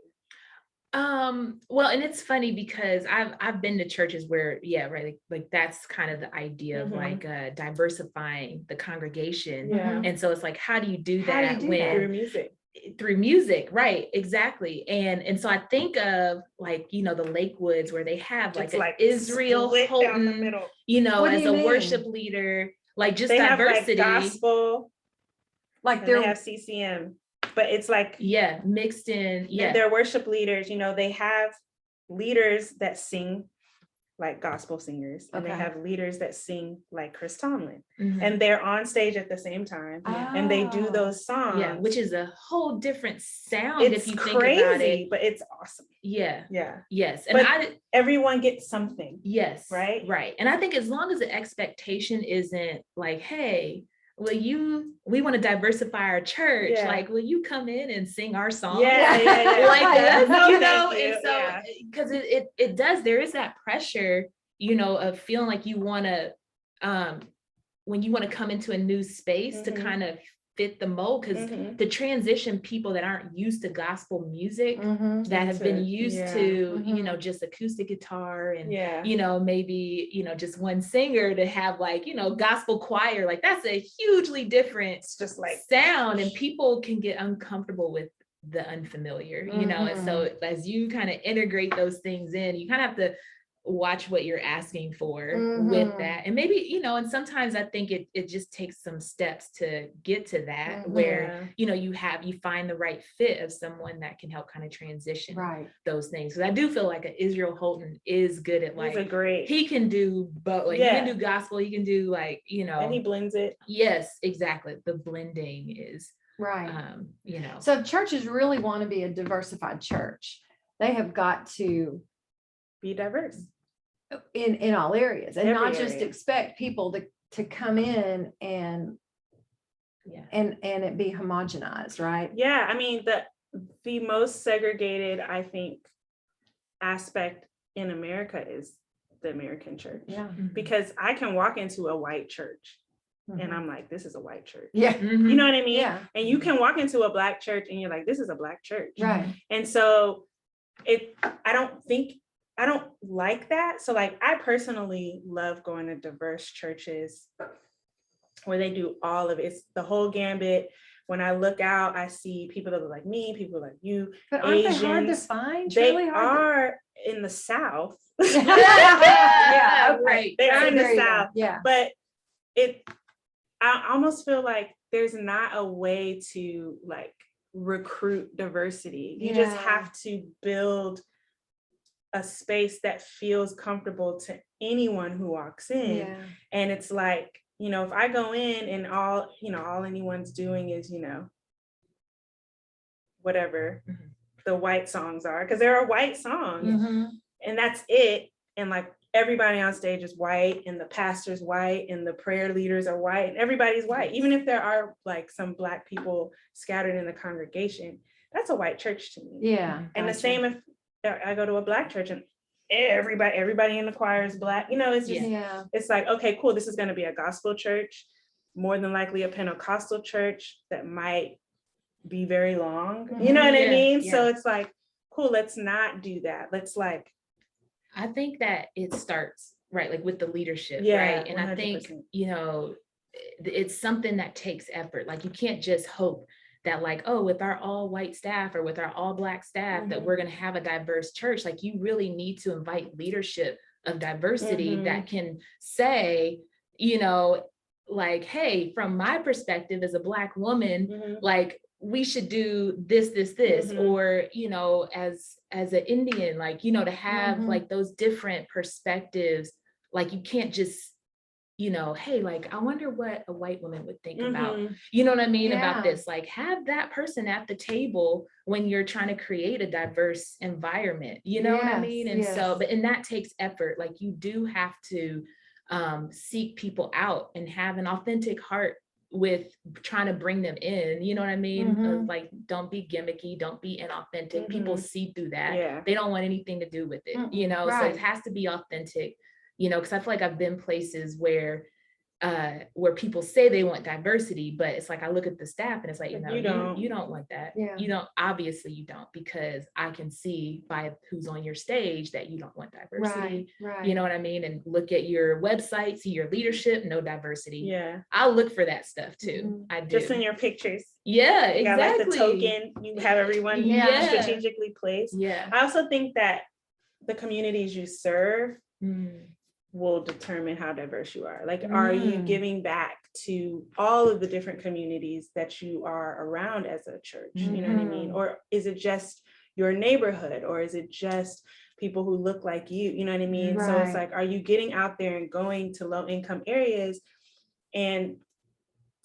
Well, and it's funny because I've been to churches where, right, like that's kind of the idea of like diversifying the congregation. And so it's like, how do you do that through music? Right, exactly. And so I think of like, you know, the Lakewoods where they have like an Israel Houghton, you know, as a worship leader, like just they diversity. Have like gospel, like they have CCM. But it's like, mixed in. They're worship leaders, you know, they have leaders that sing like gospel singers, and they have leaders that sing like Chris Tomlin, and they're on stage at the same time, and they do those songs. Yeah, which is a whole different sound if you think about it. But it's awesome. Yes. And everyone gets something. Yes. Right. And I think as long as the expectation isn't like, hey, we want to diversify our church. Like, will you come in and sing our song? Like us, you know? And so, because it does, there is that pressure, you know, of feeling like you want to when you want to come into a new space to kind of fit the mold, because to transition people that aren't used to gospel music, that have been used to, you know, just acoustic guitar and, you know, maybe, you know, just one singer, to have like, you know, gospel choir, like that's a hugely different just like sound, and people can get uncomfortable with the unfamiliar, you know, and so as you kind of integrate those things in, you kind of have to watch what you're asking for with that. And maybe, you know, and sometimes I think it just takes some steps to get to that, where, you know, you find the right fit of someone that can help kind of transition those things. Because I do feel like Israel Houghton is good at, like, he can do both, like he can do gospel, he can do, like, you know, and he blends it. Yes, exactly. The blending is you know. So if churches really want to be a diversified church, they have got to be diverse in all areas, and not just expect people to come in and it be homogenized, right? Yeah, I mean, the most segregated, I think, aspect in America is the American church. Yeah. Because I can walk into a white church and I'm like, this is a white church. Yeah. You know what I mean? Yeah. And you can walk into a Black church and you're like, this is a Black church. Right. And so I don't like that. So like, I personally love going to diverse churches where they do all of it. It's the whole gambit. When I look out, I see people that look like me, people like you. But aren't Asians. they hard to find? They really are in the South. Yeah, right. They are in the There you go. South. Yeah. But I almost feel like there's not a way to like recruit diversity. You just have to build a space that feels comfortable to anyone who walks in. Yeah. And it's like, you know, if I go in and all anyone's doing is, you know, whatever the white songs are, because there are white songs and that's it. And like everybody on stage is white, and the pastor's white, and the prayer leaders are white, and everybody's white. Even if there are like some Black people scattered in the congregation, that's a white church to me. Yeah. And gotcha. the same if I go to a Black church and everybody in the choir is Black, you know, it's just, it's like, okay, cool. This is going to be a gospel church, more than likely a Pentecostal church that might be very long, you know what I mean? So it's like, cool, let's not do that. Let's like, I think that it starts right, like with the leadership, right? And 100%. I think, you know, it's something that takes effort. Like you can't just hope that like, oh, with our all white staff or with our all Black staff that we're going to have a diverse church. Like you really need to invite leadership of diversity that can say, you know, like, hey, from my perspective as a Black woman, like we should do this, or, you know, as an Indian, like, you know, to have like those different perspectives. Like you can't just, you know, hey, like, I wonder what a white woman would think about, you know what I mean, about this. Like have that person at the table when you're trying to create a diverse environment, you know what I mean? And so, and that takes effort. Like you do have to seek people out and have an authentic heart with trying to bring them in, you know what I mean? Like, don't be gimmicky, don't be inauthentic. People see through that. They don't want anything to do with it, you know? So it has to be authentic, you know, because I feel like I've been places where people say they want diversity, but it's like I look at the staff and it's like, you know, you don't want that. You don't, obviously you don't, because I can see by who's on your stage that you don't want diversity. Right. You know what I mean? And look at your website, see your leadership, no diversity. Yeah. I'll look for that stuff too. I do. Just in your pictures. Yeah, you got, exactly. like the token, you have everyone strategically placed. Yeah. I also think that the communities you serve will determine how diverse you are. Like, are you giving back to all of the different communities that you are around as a church? You know what I mean? Or is it just your neighborhood? Or is it just people who look like you? You know what I mean? Right. So it's like, are you getting out there and going to low income areas and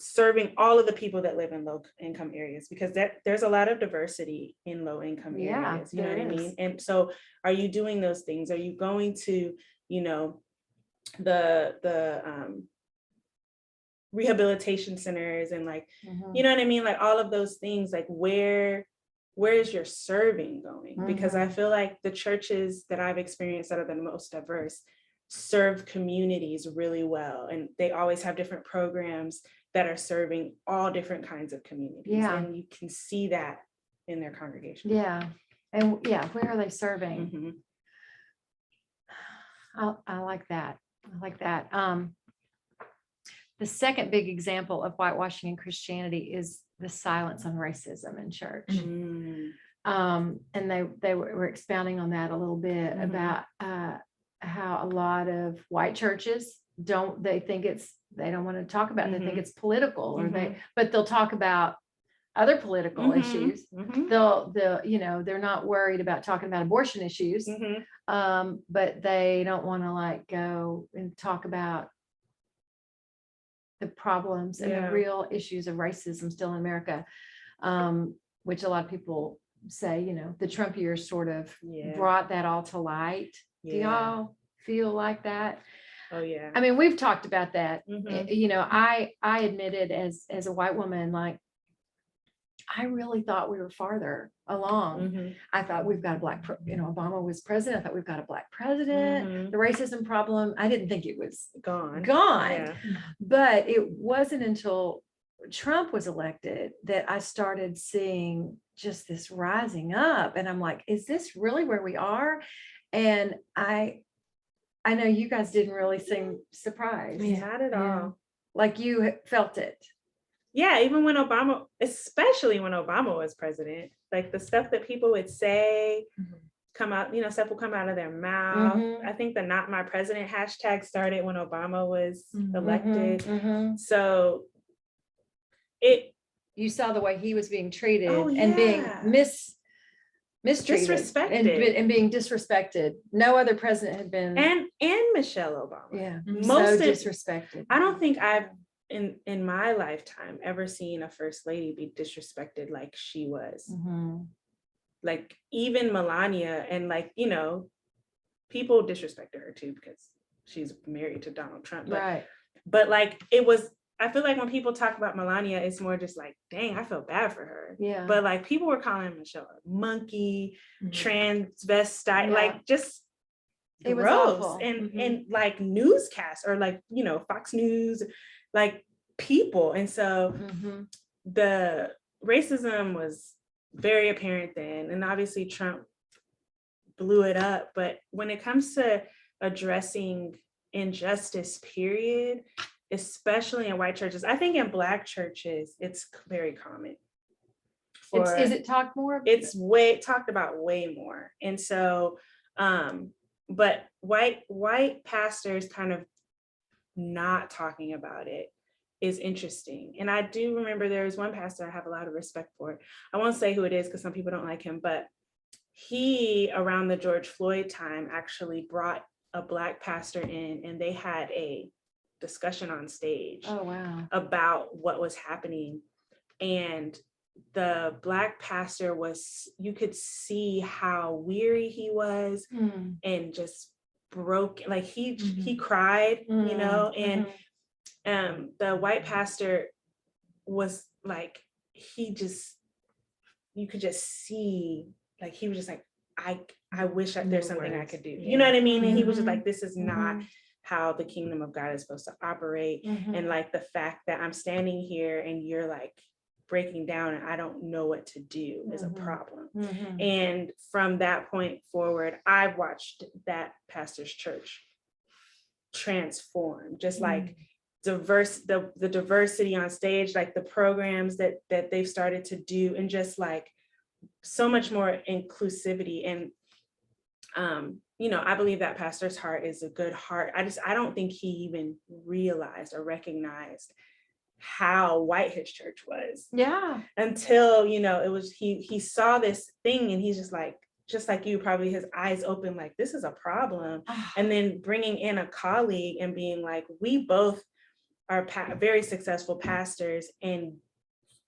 serving all of the people that live in low income areas? Because there's a lot of diversity in low income areas. You know what I mean? And so are you doing those things? Are you going to, you know, the rehabilitation centers and like, you know what I mean? Like all of those things, like where is your serving going? Because I feel like the churches that I've experienced that are the most diverse, serve communities really well. And they always have different programs that are serving all different kinds of communities. Yeah. And you can see that in their congregation. Yeah. And yeah, where are they serving? Mhm. I like that. I like that. The second big example of whitewashing in Christianity is the silence on racism in church. Mm. And they were expounding on that a little bit about how a lot of white churches they don't want to talk about it. They think it's political, but they'll talk about other political issues. They'll they're not worried about talking about abortion issues, but they don't want to like go and talk about the problems and the real issues of racism still in America, which a lot of people say, the Trump years sort of brought that all to light. Do y'all feel like that? Oh yeah. I mean, we've talked about that. I admitted as a white woman, like, I really thought we were farther along. I thought we've got a black, Obama was president. I thought we've got a black president. The racism problem, I didn't think it was gone. Yeah. But it wasn't until Trump was elected that I started seeing just this rising up. And I'm like, is this really where we are? And I know you guys didn't really seem surprised. Not at all. Like you felt it. Yeah, even when especially when Obama was president, like the stuff that people would say come out, stuff will come out of their mouth. I think the "Not My President" hashtag started when Obama was elected. So you saw the way he was being treated and being mistreated, disrespected, and being disrespected. No other president had been, and Michelle Obama. Yeah, most so disrespected. I don't think I've in my lifetime ever seen a first lady be disrespected like she was. Like even Melania, and like people disrespected her too because she's married to Donald Trump. But like I feel like when people talk about Melania, it's more just like, dang, I feel bad for her. Yeah. But like people were calling Michelle a monkey, transvestite, like just it was gross. awful. And like newscasts or like, Fox News, like people. And so the racism was very apparent then. And obviously Trump blew it up. But when it comes to addressing injustice, period, especially in white churches, I think in Black churches, it's very common. Is it talked more? It's talked about way more. And so, but white pastors kind of not talking about it is interesting. And I do remember there was one pastor I have a lot of respect for. I won't say who it is because some people don't like him, but he, around the George Floyd time, actually brought a Black pastor in, and they had a discussion on stage about what was happening. And the Black pastor you could see how weary he was and just broke, like he cried, and the white pastor was like, you could just see, like, he was just like, I wish there's something I could do. You know what I mean? And he was just like, this is not how the kingdom of God is supposed to operate. And like the fact that I'm standing here and you're like breaking down and I don't know what to do is a problem. And from that point forward, I've watched that pastor's church transform, just like the diversity on stage, like the programs that they've started to do, and just like so much more inclusivity. And I believe that pastor's heart is a good heart. I don't think he even realized or recognized how white his church was. Yeah. Until, it was, he saw this thing and he's just like you, probably his eyes open, like, this is a problem. And then bringing in a colleague and being like, we both are very successful pastors, and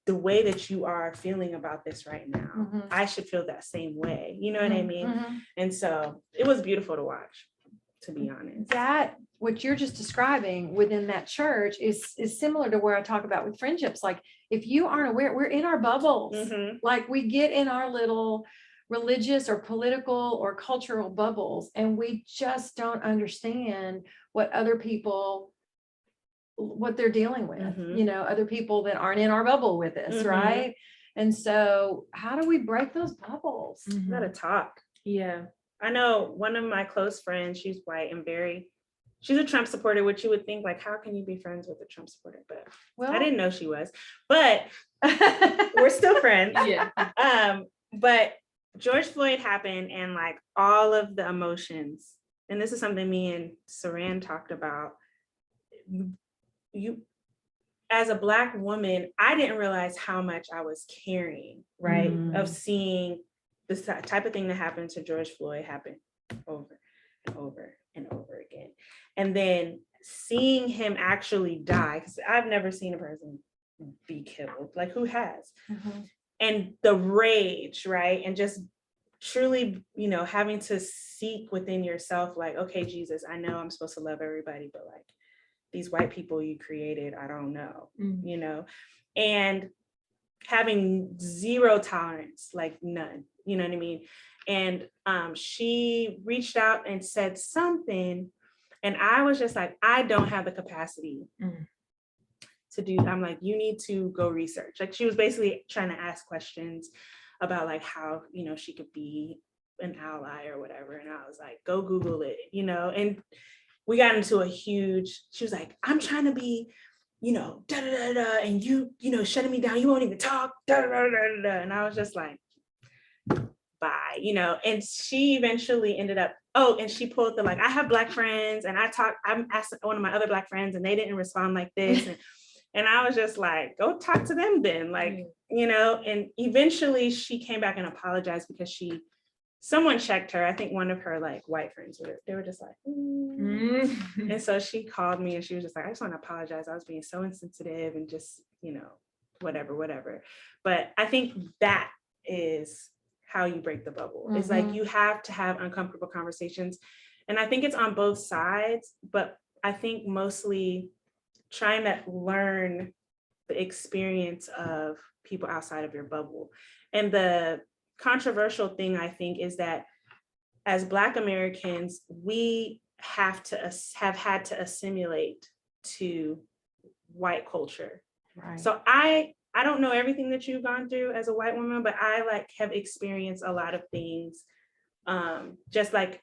the way that you are feeling about this right now, I should feel that same way. You know what I mean? And so it was beautiful to watch, to be honest. That, what you're just describing within that church is similar to where I talk about with friendships. Like, if you aren't aware, we're in our bubbles. Like, we get in our little religious or political or cultural bubbles, and we just don't understand what other people, what they're dealing with, Mhm. other people that aren't in our bubble with us, Mhm. right? And so how do we break those bubbles? We gotta talk. Yeah. I know one of my close friends, she's white and she's a Trump supporter, which you would think, like, how can you be friends with a Trump supporter? But Well, I didn't know she was, but we're still friends. Yeah. But George Floyd happened, and like all of the emotions, and this is something me and Saran talked about. You, as a Black woman, I didn't realize how much I was carrying, right? Of seeing this type of thing that happened to George Floyd happen over and over and over again. And then seeing him actually die, because I've never seen a person be killed. Like, who has? And the rage, right? And just truly, having to seek within yourself, like, okay, Jesus, I know I'm supposed to love everybody, but like these white people you created, I don't know, and having zero tolerance, like none, you know what I mean? And she reached out and said something, and I was just like, I don't have the capacity to do. I'm like, you need to go research. Like, she was basically trying to ask questions about like how, she could be an ally or whatever. And I was like, go Google it, and we got into she was like, I'm trying to be, da da da da, and you shutting me down. You won't even talk, da da da da da. And I was just like, bye, And she eventually ended up. Oh, and she pulled the like, I have Black friends, and I'm asked one of my other Black friends, and they didn't respond like this, and I was just like, go talk to them then, like, And eventually she came back and apologized because someone checked her. I think one of her like white friends they were just like, And so she called me and she was just like, I just want to apologize. I was being so insensitive and just, whatever. But I think that is how you break the bubble. It's like, you have to have uncomfortable conversations. And I think it's on both sides, but I think mostly trying to learn the experience of people outside of your bubble. And the controversial thing, I think, is that as Black Americans, we have had to assimilate to white culture. right. So I don't know everything that you've gone through as a white woman, but I have experienced a lot of things. Just like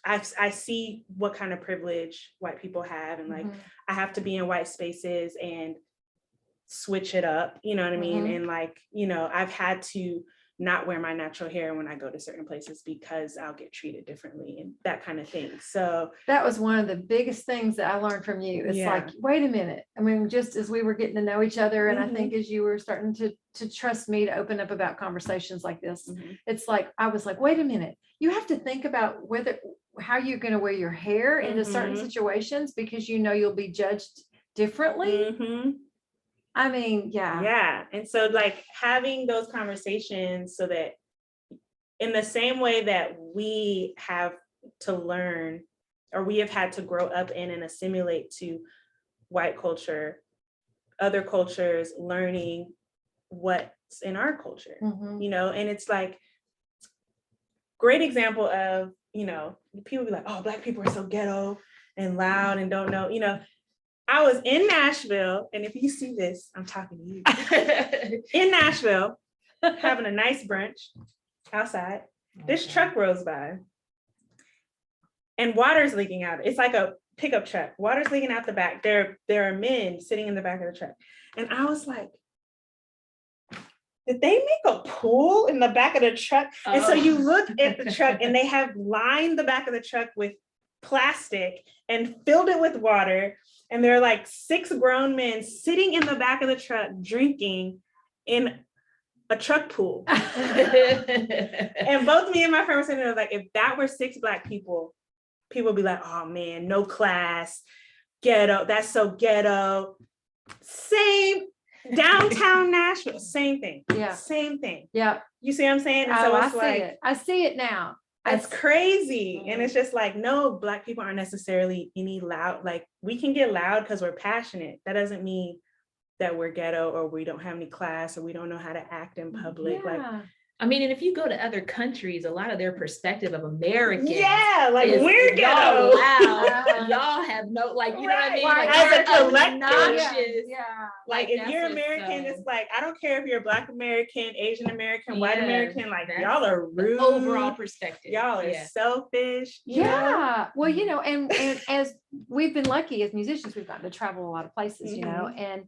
I see what kind of privilege white people have, and like I have to be in white spaces and switch it up, you know what I mean? And like, I've had to not wear my natural hair when I go to certain places because I'll get treated differently and that kind of thing. So that was one of the biggest things that I learned from you. It's like, wait a minute. I mean, just as we were getting to know each other, and I think as you were starting to trust me to open up about conversations like this, it's like, I was like, wait a minute, you have to think about how you're going to wear your hair into certain situations because you'll be judged differently. I mean, yeah. And so like having those conversations so that in the same way that we have to learn, or we have had to grow up in and assimilate to white culture, other cultures learning what's in our culture, and it's like, great example of, people be like, oh, Black people are so ghetto and loud and don't know, I was in Nashville, and if you see this, I'm talking to you. In Nashville, having a nice brunch outside. This truck rolls by, and water's leaking out. It's like a pickup truck. Water's leaking out the back. There are men sitting in the back of the truck, and I was like, did they make a pool in the back of the truck? And so you look at the truck, and they have lined the back of the truck with plastic and filled it with water. And there are like 6 grown men sitting in the back of the truck drinking in a truck pool. And both me and my friend were sitting there like, if that were 6 Black people, people would be like, oh man, no class, ghetto, that's so ghetto. Same, downtown Nashville, same thing. Yeah. Same thing. Yeah. You see what I'm saying? And so it's I see it now. It's crazy. And it's just like, no, Black people aren't necessarily any loud. Like, we can get loud because we're passionate. That doesn't mean that we're ghetto or we don't have any class or we don't know how to act in public. Like, I mean, and if you go to other countries, a lot of their perspective of Americans. Yeah, like is, we're y'all ghetto. loud, y'all have no, like, you know what I mean? Right. Like, As a they're collective. obnoxious. Yeah. Like if that's you're just American, so- it's like, I don't care if you're Black American, Asian American, white Yeah, American, like that's y'all are the rude. overall perspective. Y'all are Yeah. selfish. You know? Yeah. Well, you know, and as we've been lucky as musicians, we've gotten to travel a lot of places, you know, and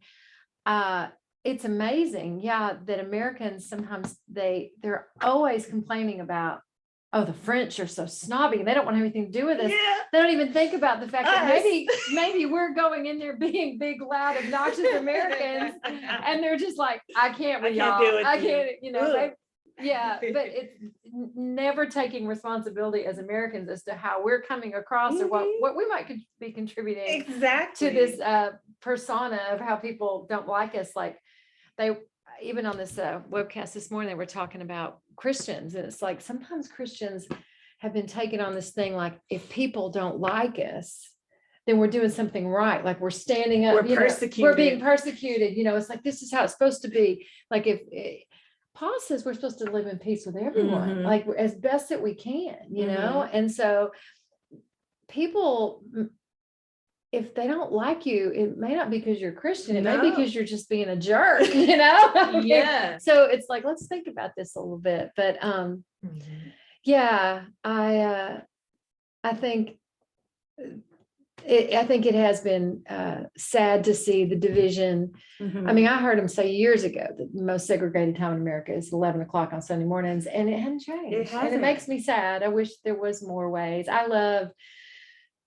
it's amazing, yeah, that Americans sometimes they're always complaining about, oh, the French are so snobby and they don't want to have anything to do with us. Yeah. They don't even think about the fact that Us. maybe we're going in there being big, loud, obnoxious Americans, and they're just like, I can't with I can't y'all. do it, I dude. can't, you know, Ugh. yeah, but it's never taking responsibility as Americans as to how we're coming across or what we might be contributing Exactly. to this persona of how people don't like us. Like they, even on this webcast this morning, they were talking about Christians, and it's like sometimes Christians have been taken on this thing like, if people don't like us, then we're doing something right. Like we're standing up, We're you know, persecuted. we're being persecuted. You know, it's like, this is how it's supposed to be. Like if Paul says we're supposed to live in peace with everyone, Mhm. like as best that we can, you know? And so people, if they don't like you, it may not be because you're Christian, it may be No. because you're just being a jerk, you know? I mean, Yeah. so it's like, let's think about this a little bit. But yeah, I think it has been sad to see the division. I mean, I heard him say years ago that the most segregated time in America is 11 o'clock on Sunday mornings, and it hadn't changed. And it hasn't. makes me sad. I wish there was more ways.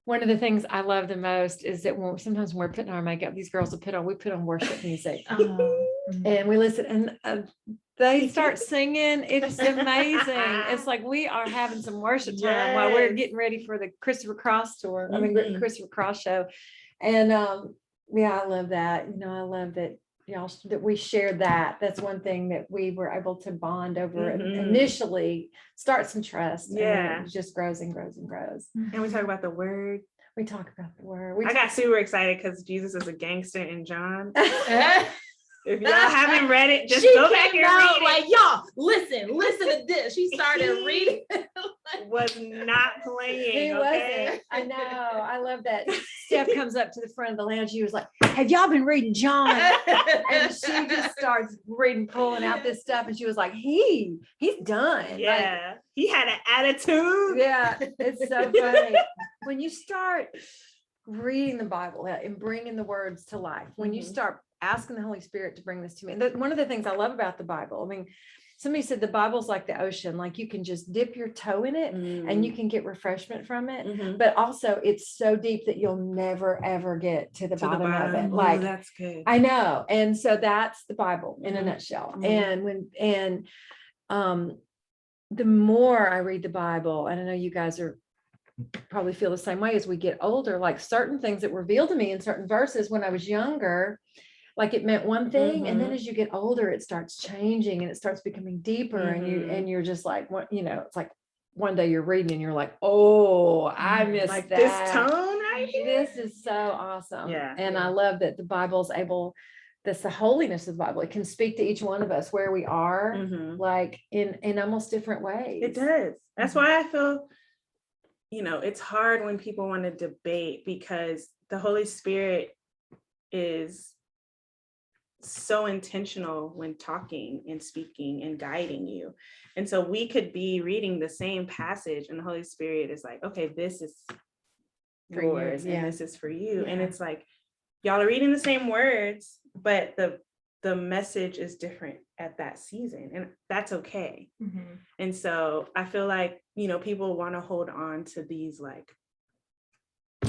One of the things I love the most is that sometimes when we're putting our makeup, these girls we put on worship music and we listen, and they start singing. It's amazing. It's like we are having some worship time while we're getting ready for the Christopher Cross tour. I mean, Christopher Cross show. And yeah, I love that. You know, I love that y'all that we shared that. That's one thing that we were able to bond over and initially start some trust. Yeah. And it just grows and grows and grows. And we talk about the word. We talk about the word. I got super excited because Jesus is a gangster in John. If y'all haven't read it, just she go back came and out read like, y'all, listen to this. She started reading. it. Was not playing. He Okay. wasn't. I know. I love that. Steph comes up to the front of the lounge. She was like, have y'all been reading John? And she just starts reading, pulling out this stuff. And she was like, he's done. Yeah. He had an attitude. Yeah. It's so funny. When you start reading the Bible and bringing the words to life, when you start asking the Holy Spirit to bring this to me. And one of the things I love about the Bible, I mean, somebody said the Bible's like the ocean, like you can just dip your toe in it and you can get refreshment from it. But also it's so deep that you'll never, ever get to the bottom of it. Like, that's good. I know. And so that's the Bible in a nutshell. And the more I read the Bible, and I know you guys probably feel the same way as we get older, like certain things that revealed to me in certain verses when I was younger, like it meant one thing, and then as you get older, it starts changing and it starts becoming deeper, and you're just like, what, you know, it's like one day you're reading and you're like, oh, I missed like that. this tone right here. This is so awesome. Yeah. And I love that the Bible's that's the holiness of the Bible. It can speak to each one of us where we are, like in almost different ways. It does. That's why I feel, you know, it's hard when people want to debate, because the Holy Spirit is so intentional when talking and speaking and guiding you. And so we could be reading the same passage and the Holy Spirit is like, okay, this is For yours you, and yeah. this is for you. Yeah. And it's like, y'all are reading the same words, but the message is different at that season, and that's okay. And so I feel like, you know, people want to hold on to these like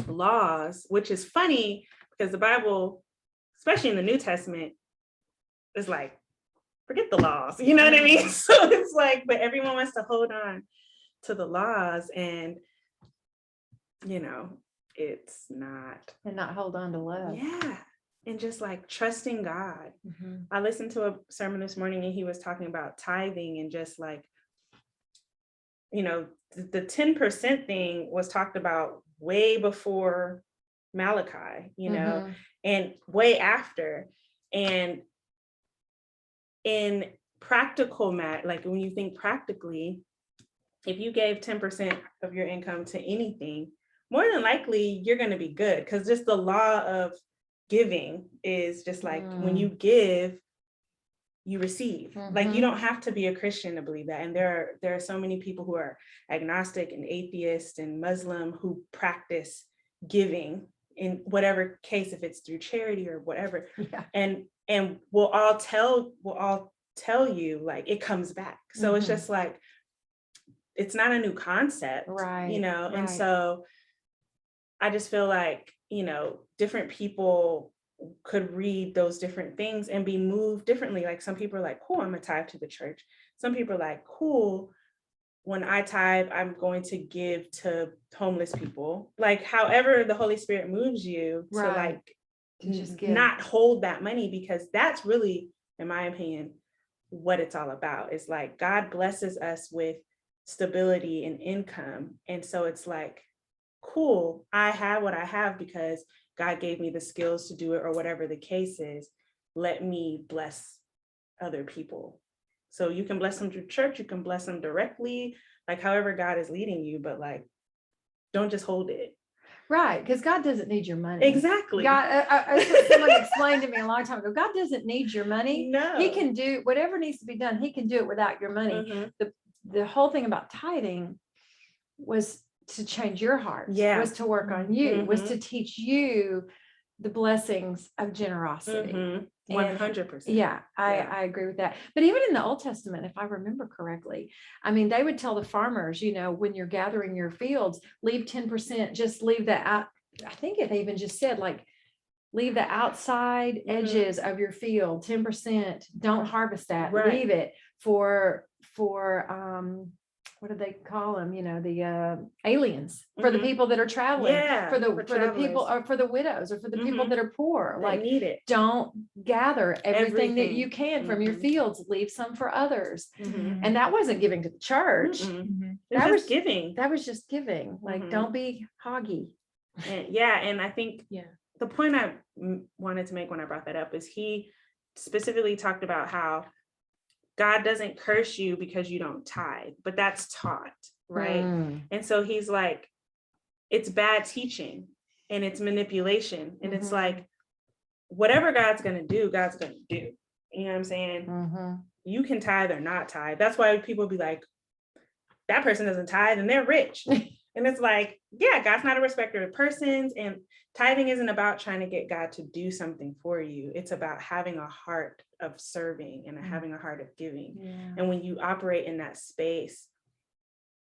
laws, which is funny because the Bible, especially in the New Testament, is like, forget the laws, you know what I mean? So it's like, but everyone wants to hold on to the laws, and you know, it's not. And not hold on to love. Yeah. And just like trusting God. I listened to a sermon this morning and he was talking about tithing, and just like, you know, the 10% thing was talked about way before Malachi, you know, and way after. And in practical matter, like when you think practically, if you gave 10% of your income to anything, more than likely you're going to be good, because just the law of giving is just like when you give, you receive. Like you don't have to be a Christian to believe that. And there are so many people who are agnostic and atheist and Muslim who practice giving in whatever case, if it's through charity or whatever. And we'll all tell you like it comes back. So it's just like, it's not a new concept, right? And so I just feel like, different people could read those different things and be moved differently. Like some people are like, cool, I'm gonna tithe to the church. Some people are like, cool, when I tithe, I'm going to give to homeless people. Like however the Holy Spirit moves you to like to just not hold that money, because that's really, in my opinion, what it's all about. It's like God blesses us with stability and income. And so it's like, cool, I have what I have because God gave me the skills to do it, or whatever the case is. Let me bless other people. So you can bless them through church, you can bless them directly, like however God is leading you, but like, don't just hold it. Right, because God doesn't need your money. Exactly. God, someone explained to me a long time ago, God doesn't need your money. No. He can do whatever needs to be done. He can do it without your money. The whole thing about tithing was to change your heart, was to work on you, was to teach you the blessings of generosity. 100%. Yeah, I agree with that. But even in the Old Testament, if I remember correctly, I mean, they would tell the farmers, when you're gathering your fields, leave 10%, just leave that out. I think it even just said like, leave the outside edges of your field, 10%, don't harvest that, leave it for what do they call them? The aliens, for the people that are traveling, for the people, or for the widows, or for the people that are poor, that need it. Don't gather everything that you can from your fields, leave some for others. And that wasn't giving to the church. That was giving. That was just giving. Like, don't be hoggy. And I think the point I wanted to make when I brought that up is he specifically talked about how God doesn't curse you because you don't tithe, but that's taught, right? And so he's like, it's bad teaching and it's manipulation. And it's like, whatever God's going to do, God's going to do. You know what I'm saying? You can tithe or not tithe. That's why people be like, that person doesn't tithe and they're rich. And it's like, yeah, God's not a respecter of persons. And tithing isn't about trying to get God to do something for you. It's about having a heart of serving and having a heart of giving. And when you operate in that space,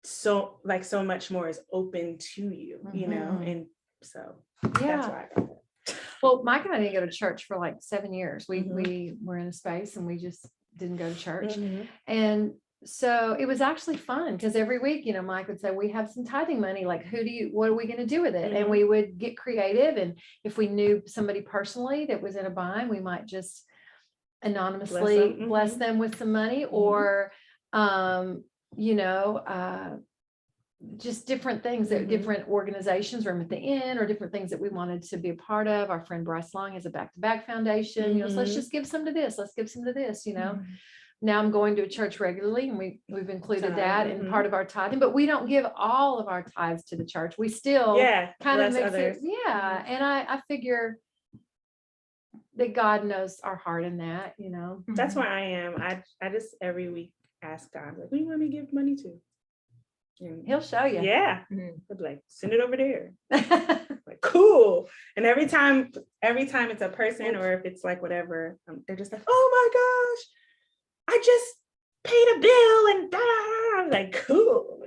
so much more is open to you, And so that's why I got that. Well, Mike and I didn't go to church for like 7 years. We were in a space and we just didn't go to church. And so it was actually fun because every week, Mike would say, we have some tithing money. Like, what are we going to do with it? And we would get creative. And if we knew somebody personally that was in a bind, we might just anonymously bless them with some money, or, just different things that different organizations, Room at the Inn, or different things that we wanted to be a part of. Our friend Bryce Long has a back-to-back foundation, so let's just give some to this. Let's give some to this, Now I'm going to a church regularly, and we've included that in part of our tithing, but we don't give all of our tithes to the church. We still kind of mix it. And I figure that God knows our heart in that, That's where I am. I just every week ask God, like, who do you want me to give money to? And He'll show you. Yeah. I'd be like, send it over there. Like, cool. And every time it's a person, or if it's like whatever, they're just like, oh my gosh, I just paid a bill and I'm like, cool.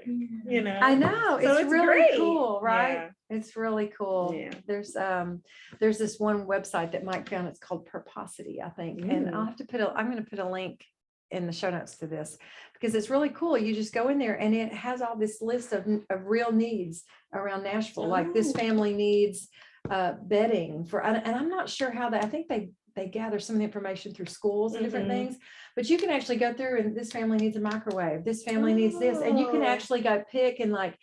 I know. So it's really great. Cool, right? Yeah. It's really cool. Yeah. There's this one website that Mike found. It's called Purposity, I think. And I'm going to put a link in the show notes to this because it's really cool. You just go in there and it has all this list of real needs around Nashville. Like this family needs bedding and I'm not sure how I think they gather some of the information through schools and different things, but you can actually go through and this family needs a microwave. This family needs this. And you can actually go pick and like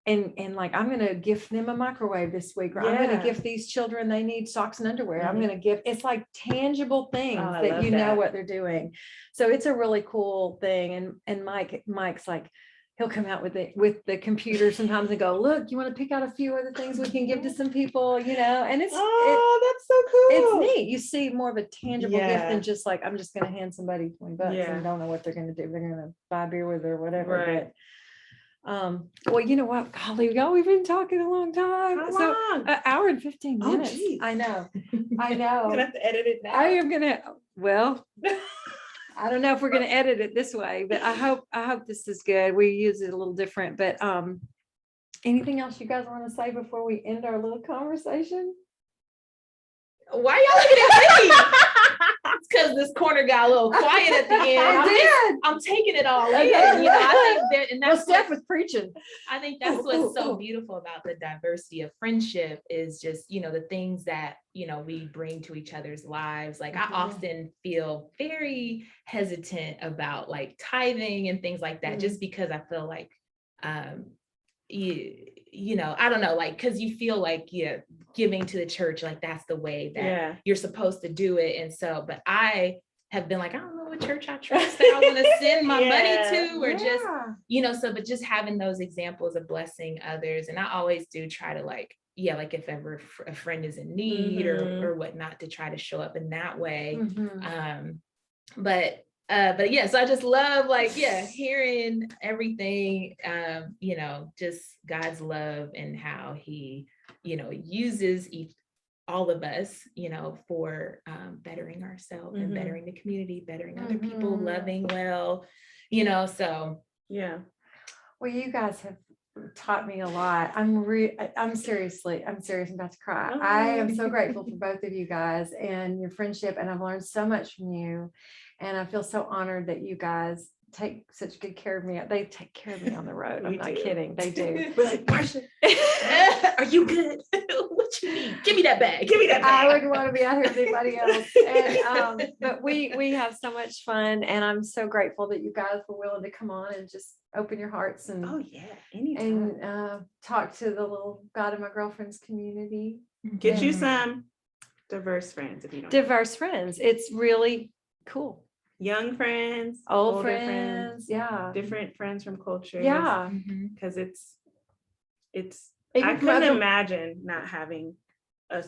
and like, I'm going to gift them a microwave this week, or I'm going Yeah. to gift these children, they need socks and underwear. I'm Mhm. going to give, it's like tangible things Oh, I that love you know that. what they're doing. So it's a really cool thing. And Mike's like, he'll come out with the computer sometimes and go, look, you want to pick out a few of the things we can give to some people, you know, and it's, that's so cool. it's neat. You see more of a tangible gift Yeah. than just like, I'm just going to hand somebody $20 Yeah. and don't know what they're going to do. They're going to buy beer with or whatever. Right. But, well, you know what, golly, y'all, we've been talking a long time. How So long? an hour and 15 Oh, minutes. geez. I know. I I'm know. gonna have to edit it now. I am gonna, well, I don't know if we're gonna edit it this way, but I hope this is good. We use it a little different, but anything else you guys want to say before we end our little conversation? Why y'all looking at me? It's because this corner got a little quiet at the end. I'm taking it all in. Okay. You know, I think that, and Well, that's Steph was preaching. I think that's what's so beautiful about the diversity of friendship is just, you know, the things that, you know, we bring to each other's lives. Like I often feel very hesitant about like tithing and things like that, just because I feel like, you know, I don't know, like, cause you feel like, yeah, giving to the church, like that's the way that you're supposed to do it. And so, but I have been like, I don't know what church I trust that I want to send my money to, or just, you know, so, but just having those examples of blessing others. And I always do try to like, yeah, like if ever a friend is in need or whatnot, to try to show up in that way. But yeah, so I just love like, yeah, hearing everything, you know, just God's love and how he, you know, uses all of us, you know, for bettering ourselves and bettering the community, bettering other people, loving well, you know, so. Yeah. Well, you guys have taught me a lot. I'm serious. I'm about to cry. I am so grateful for both of you guys and your friendship, and I've learned so much from you. And I feel so honored that you guys take such good care of me. They take care of me on the road. I'm not kidding. They do. Are you good? What you need? Give me that bag. Give me that bag. I wouldn't want to be out here with anybody else. And, but we have so much fun, and I'm so grateful that you guys were willing to come on and just open your hearts and anytime. And talk to the little God of my girlfriend's community. Get you some diverse friends if you don't. Diverse friends. It's really cool. Young friends, old friends, different friends from cultures. Yeah. Because it's Even I couldn't imagine not having a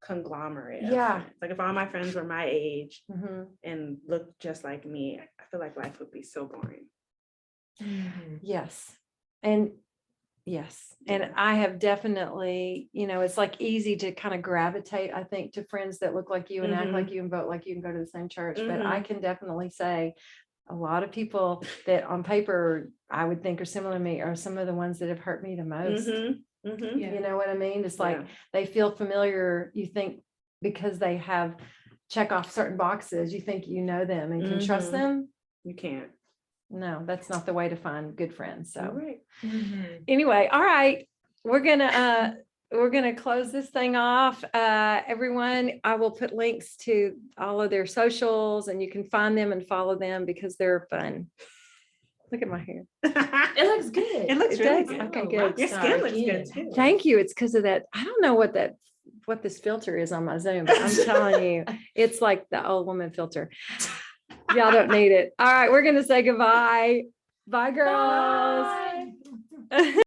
conglomerate. Of friends. Like if all my friends were my age and looked just like me, I feel like life would be so boring. Yes. And I have definitely, you know, it's like easy to kind of gravitate, I think, to friends that look like you and act like you and vote like you and go to the same church. But I can definitely say a lot of people that on paper I would think are similar to me are some of the ones that have hurt me the most. You know what I mean? It's like they feel familiar. You think because they have check off certain boxes, you think you know them and can trust them. You can't. No, that's not the way to find good friends. So anyway, all right, we're gonna close this thing off. Everyone, I will put links to all of their socials, and you can find them and follow them because they're fun. Look at my hair. It looks good. It looks really good. Okay, good. Your skin looks good too. Thank you. It's because of that. I don't know what this filter is on my Zoom, but I'm telling you, it's like the old woman filter. Y'all don't need it. All right, we're gonna say goodbye. Bye, girls. Bye.